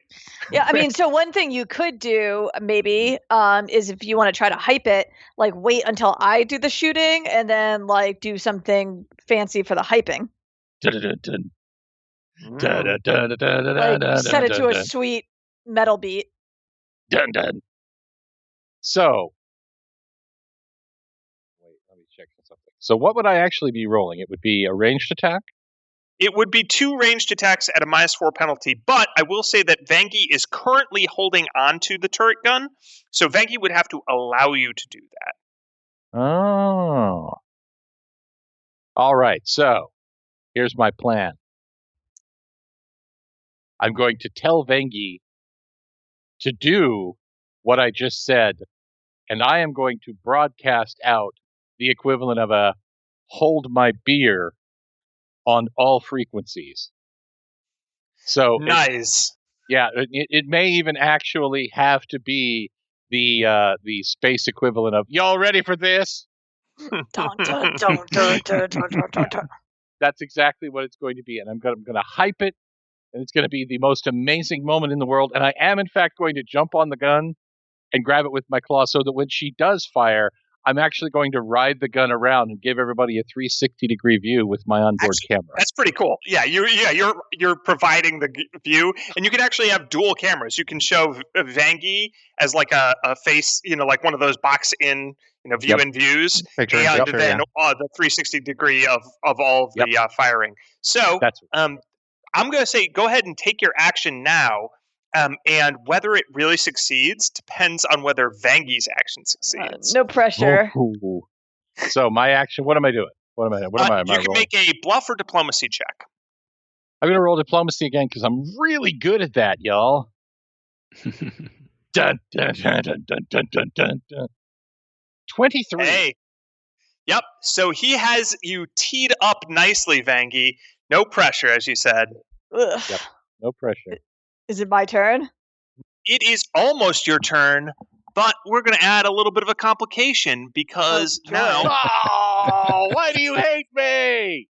Yeah, I mean, so one thing you could do maybe is if you want to try to hype it, like wait until I do the shooting and then like do something fancy for the hyping. Like set it to a sweet metal beat. Dun dun. So, wait, let me check something. So what would I actually be rolling? It would be a ranged attack? It would be 2 ranged attacks at a -4 penalty, but I will say that Vanky is currently holding onto the turret gun, so Vanky would have to allow you to do that. Oh. All right, so here's my plan. I'm going to tell Vanky to do what I just said, and I am going to broadcast out the equivalent of a hold my beer on all frequencies. So nice. It may even actually have to be the space equivalent of y'all ready for this? That's exactly what it's going to be, and I'm going to hype it, and it's going to be the most amazing moment in the world. And I am in fact going to jump on the gun and grab it with my claw, so that when she does fire, I'm actually going to ride the gun around and give everybody a 360-degree view with my onboard camera. That's pretty cool. Yeah, you're providing the view, and you can actually have dual cameras. You can show Vanky as like a face, like one of those box in, view in views, and then the 360-degree of all of the firing. So I'm going to say go ahead and take your action now. And whether it really succeeds depends on whether Vangy's action succeeds. No pressure. So my action. What am I doing? What am I? What am I? You can rolling? make a bluff or diplomacy check. I'm gonna roll diplomacy again because I'm really good at that, y'all. Dun, dun, dun, dun, dun, dun, dun, dun, dun. 23. Hey. Yep. So he has you teed up nicely, Vangie. No pressure, as you said. Ugh. Yep. No pressure. Is it my turn? It is almost your turn, but we're going to add a little bit of a complication because Oh, now Oh, why do you hate me?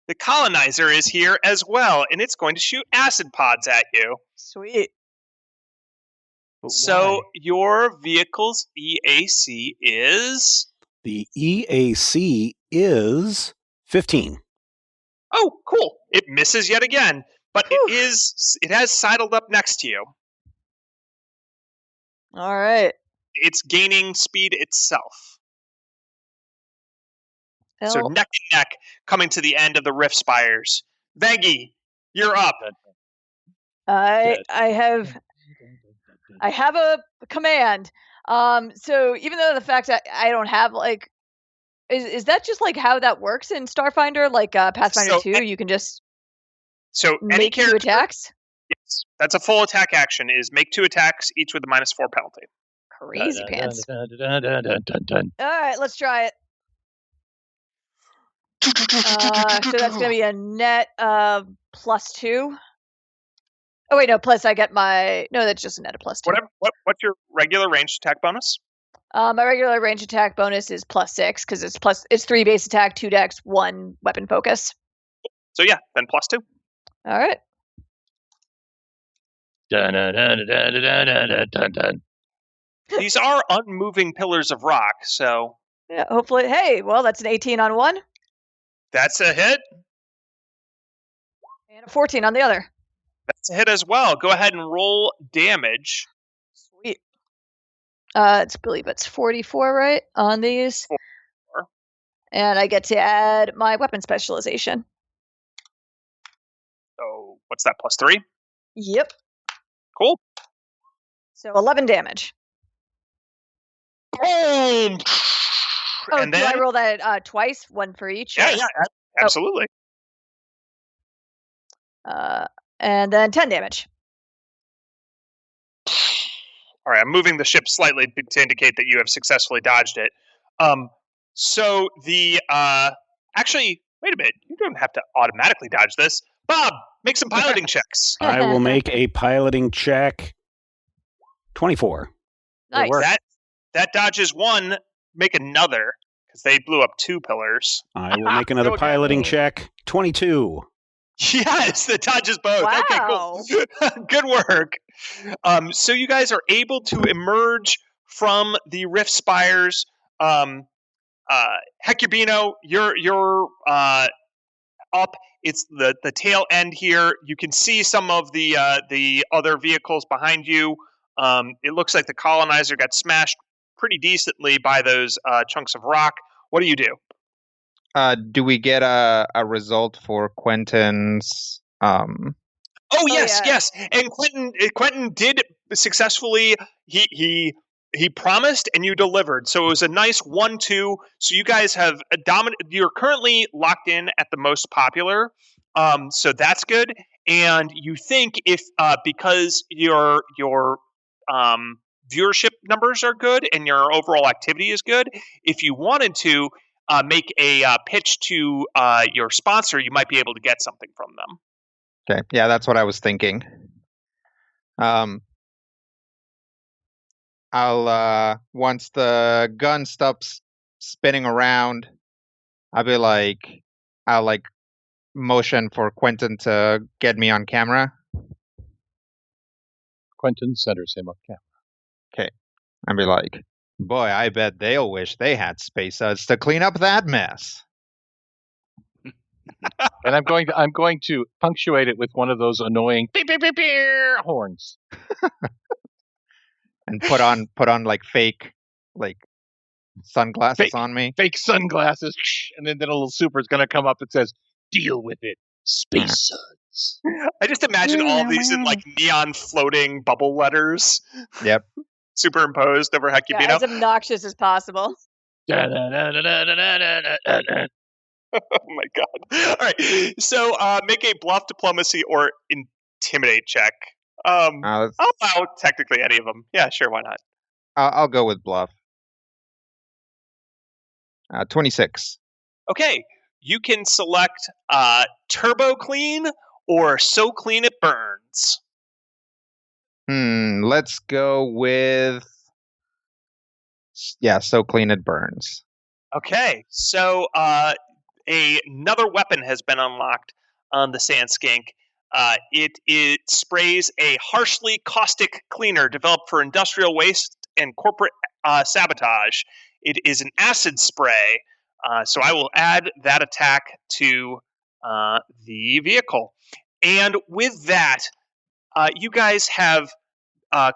the colonizer is here as well, and it's going to shoot acid pods at you. Sweet. But So why? your vehicle's EAC is... The EAC is 15. Oh, cool. It misses yet again, but Whew. it has sidled up next to you. All right. It's gaining speed itself. So Well, neck and neck, coming to the end of the Rift Spires. Vangie, you're up. I have a command. So even though the fact that I don't have like, is that just like how that works in Starfinder? Like Pathfinder So 2, you can just So any make 2 character, attacks. yes, that's a full attack action. Is make 2 attacks, each with a -4 penalty. Crazy pants. Dun, dun, dun, dun, dun, dun. All right, let's try it. So that's gonna be a net of +2. Oh wait, no, plus I get my that's just a net of +2. Whatever. What's your regular ranged attack bonus? My regular range attack bonus is +6 because it's 3 base attack, 2 dex, 1 weapon focus. So yeah, then +2. All right. Dun, dun, dun, dun, dun, dun, dun, dun, dun. These are unmoving pillars of rock, so Yeah, hopefully. Hey, well, that's an 18 on one that's a hit. and a 14 on the other. That's a hit as well. Go ahead and roll damage. Sweet. I believe it's 44, right, on these. 44. And I get to add my weapon specialization. So what's that? +3. Yep. Cool. So 11 damage. Boom. Oh, And do then I roll that twice, one for each? yeah, or- yeah, absolutely. And then 10 damage. All right, I'm moving the ship slightly to indicate that you have successfully dodged it. So the actually, wait a minute. You don't have to automatically dodge this. Bob, make some piloting checks. I will make a piloting check. 24. Nice. That dodges one. Make another because they blew up 2 pillars. I will make another Go again. piloting check. 22. Yes, that dodges both. Okay, cool. Good work. So you guys are able to emerge from the Rift Spires. Hecubino, you're up. It's the tail end here. You can see some of the other vehicles behind you. It looks like the colonizer got smashed pretty decently by those chunks of rock. What do you do? Do we get a result for Quentin's? Oh yes, yeah. yes. And Quentin did successfully. He promised, and you delivered. So it was a nice 1-2. So you guys have a dominant. You're currently locked in at the most popular. So that's good. And you think if because your viewership numbers are good and your overall activity is good, if you wanted to make a pitch to your sponsor, you might be able to get something from them. Okay, yeah, that's what I was thinking. I'll once the gun stops spinning around, I'll motion for Quentin to get me on camera. Quentin centers him up camera. I'll be like, boy, I bet they'll wish they had space suds to clean up that mess. And I'm going to punctuate it with one of those annoying beep, beep, beep, beep, horns. And put on like fake sunglasses Fake. on me. Fake sunglasses, and then the little super's going to come up and says, "Deal with it, space suds." I just imagine all these in like neon floating bubble letters. Yep. Superimposed over Yeah, Hecubino. as obnoxious as possible. Oh my god! All right, so make a bluff, diplomacy, or intimidate check. I'll allow technically any of them. Yeah, sure, why not? I'll go with bluff. 26. Okay, you can select Turbo Clean or So Clean It Burns. Let's go with So Clean It Burns. Okay, so another weapon has been unlocked on the Sand Skink. It sprays a harshly caustic cleaner developed for industrial waste and corporate sabotage. It is an acid spray, so I will add that attack to the vehicle. And with that, you guys have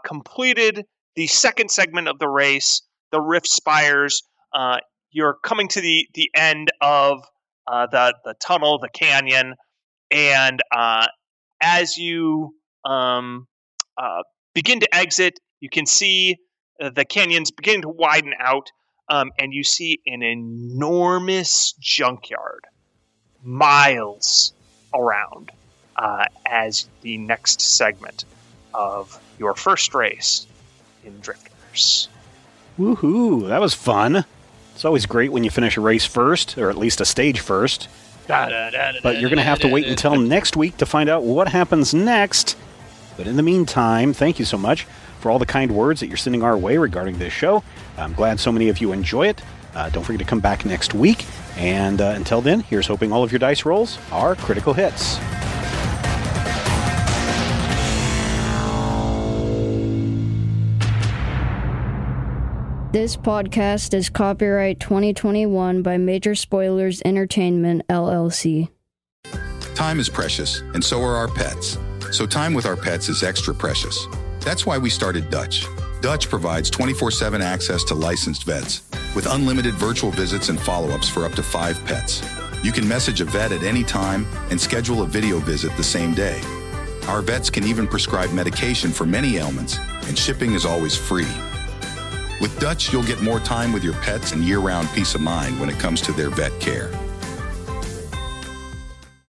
completed the second segment of the race, the Rift Spires. You're coming to the end of the tunnel, the canyon, and as you begin to exit, you can see the canyon's beginning to widen out, and you see an enormous junkyard miles around as the next segment of your first race in Drifters. Woohoo! That was fun. It's always great when you finish a race first, or at least a stage first. But you're going to have to wait until next week to find out what happens next. But in the meantime, thank you so much for all the kind words that you're sending our way regarding this show. I'm glad so many of you enjoy it. Don't forget to come back next week. And until then, here's hoping all of your dice rolls are critical hits. This podcast is copyright 2021 by Major Spoilers Entertainment, LLC. Time is precious, and so are our pets. So time with our pets is extra precious. That's why we started Dutch. Dutch provides 24/7 access to licensed vets with unlimited virtual visits and follow-ups for up to 5 pets. You can message a vet at any time and schedule a video visit the same day. Our vets can even prescribe medication for many ailments, and shipping is always free. With Dutch, you'll get more time with your pets and year-round peace of mind when it comes to their vet care.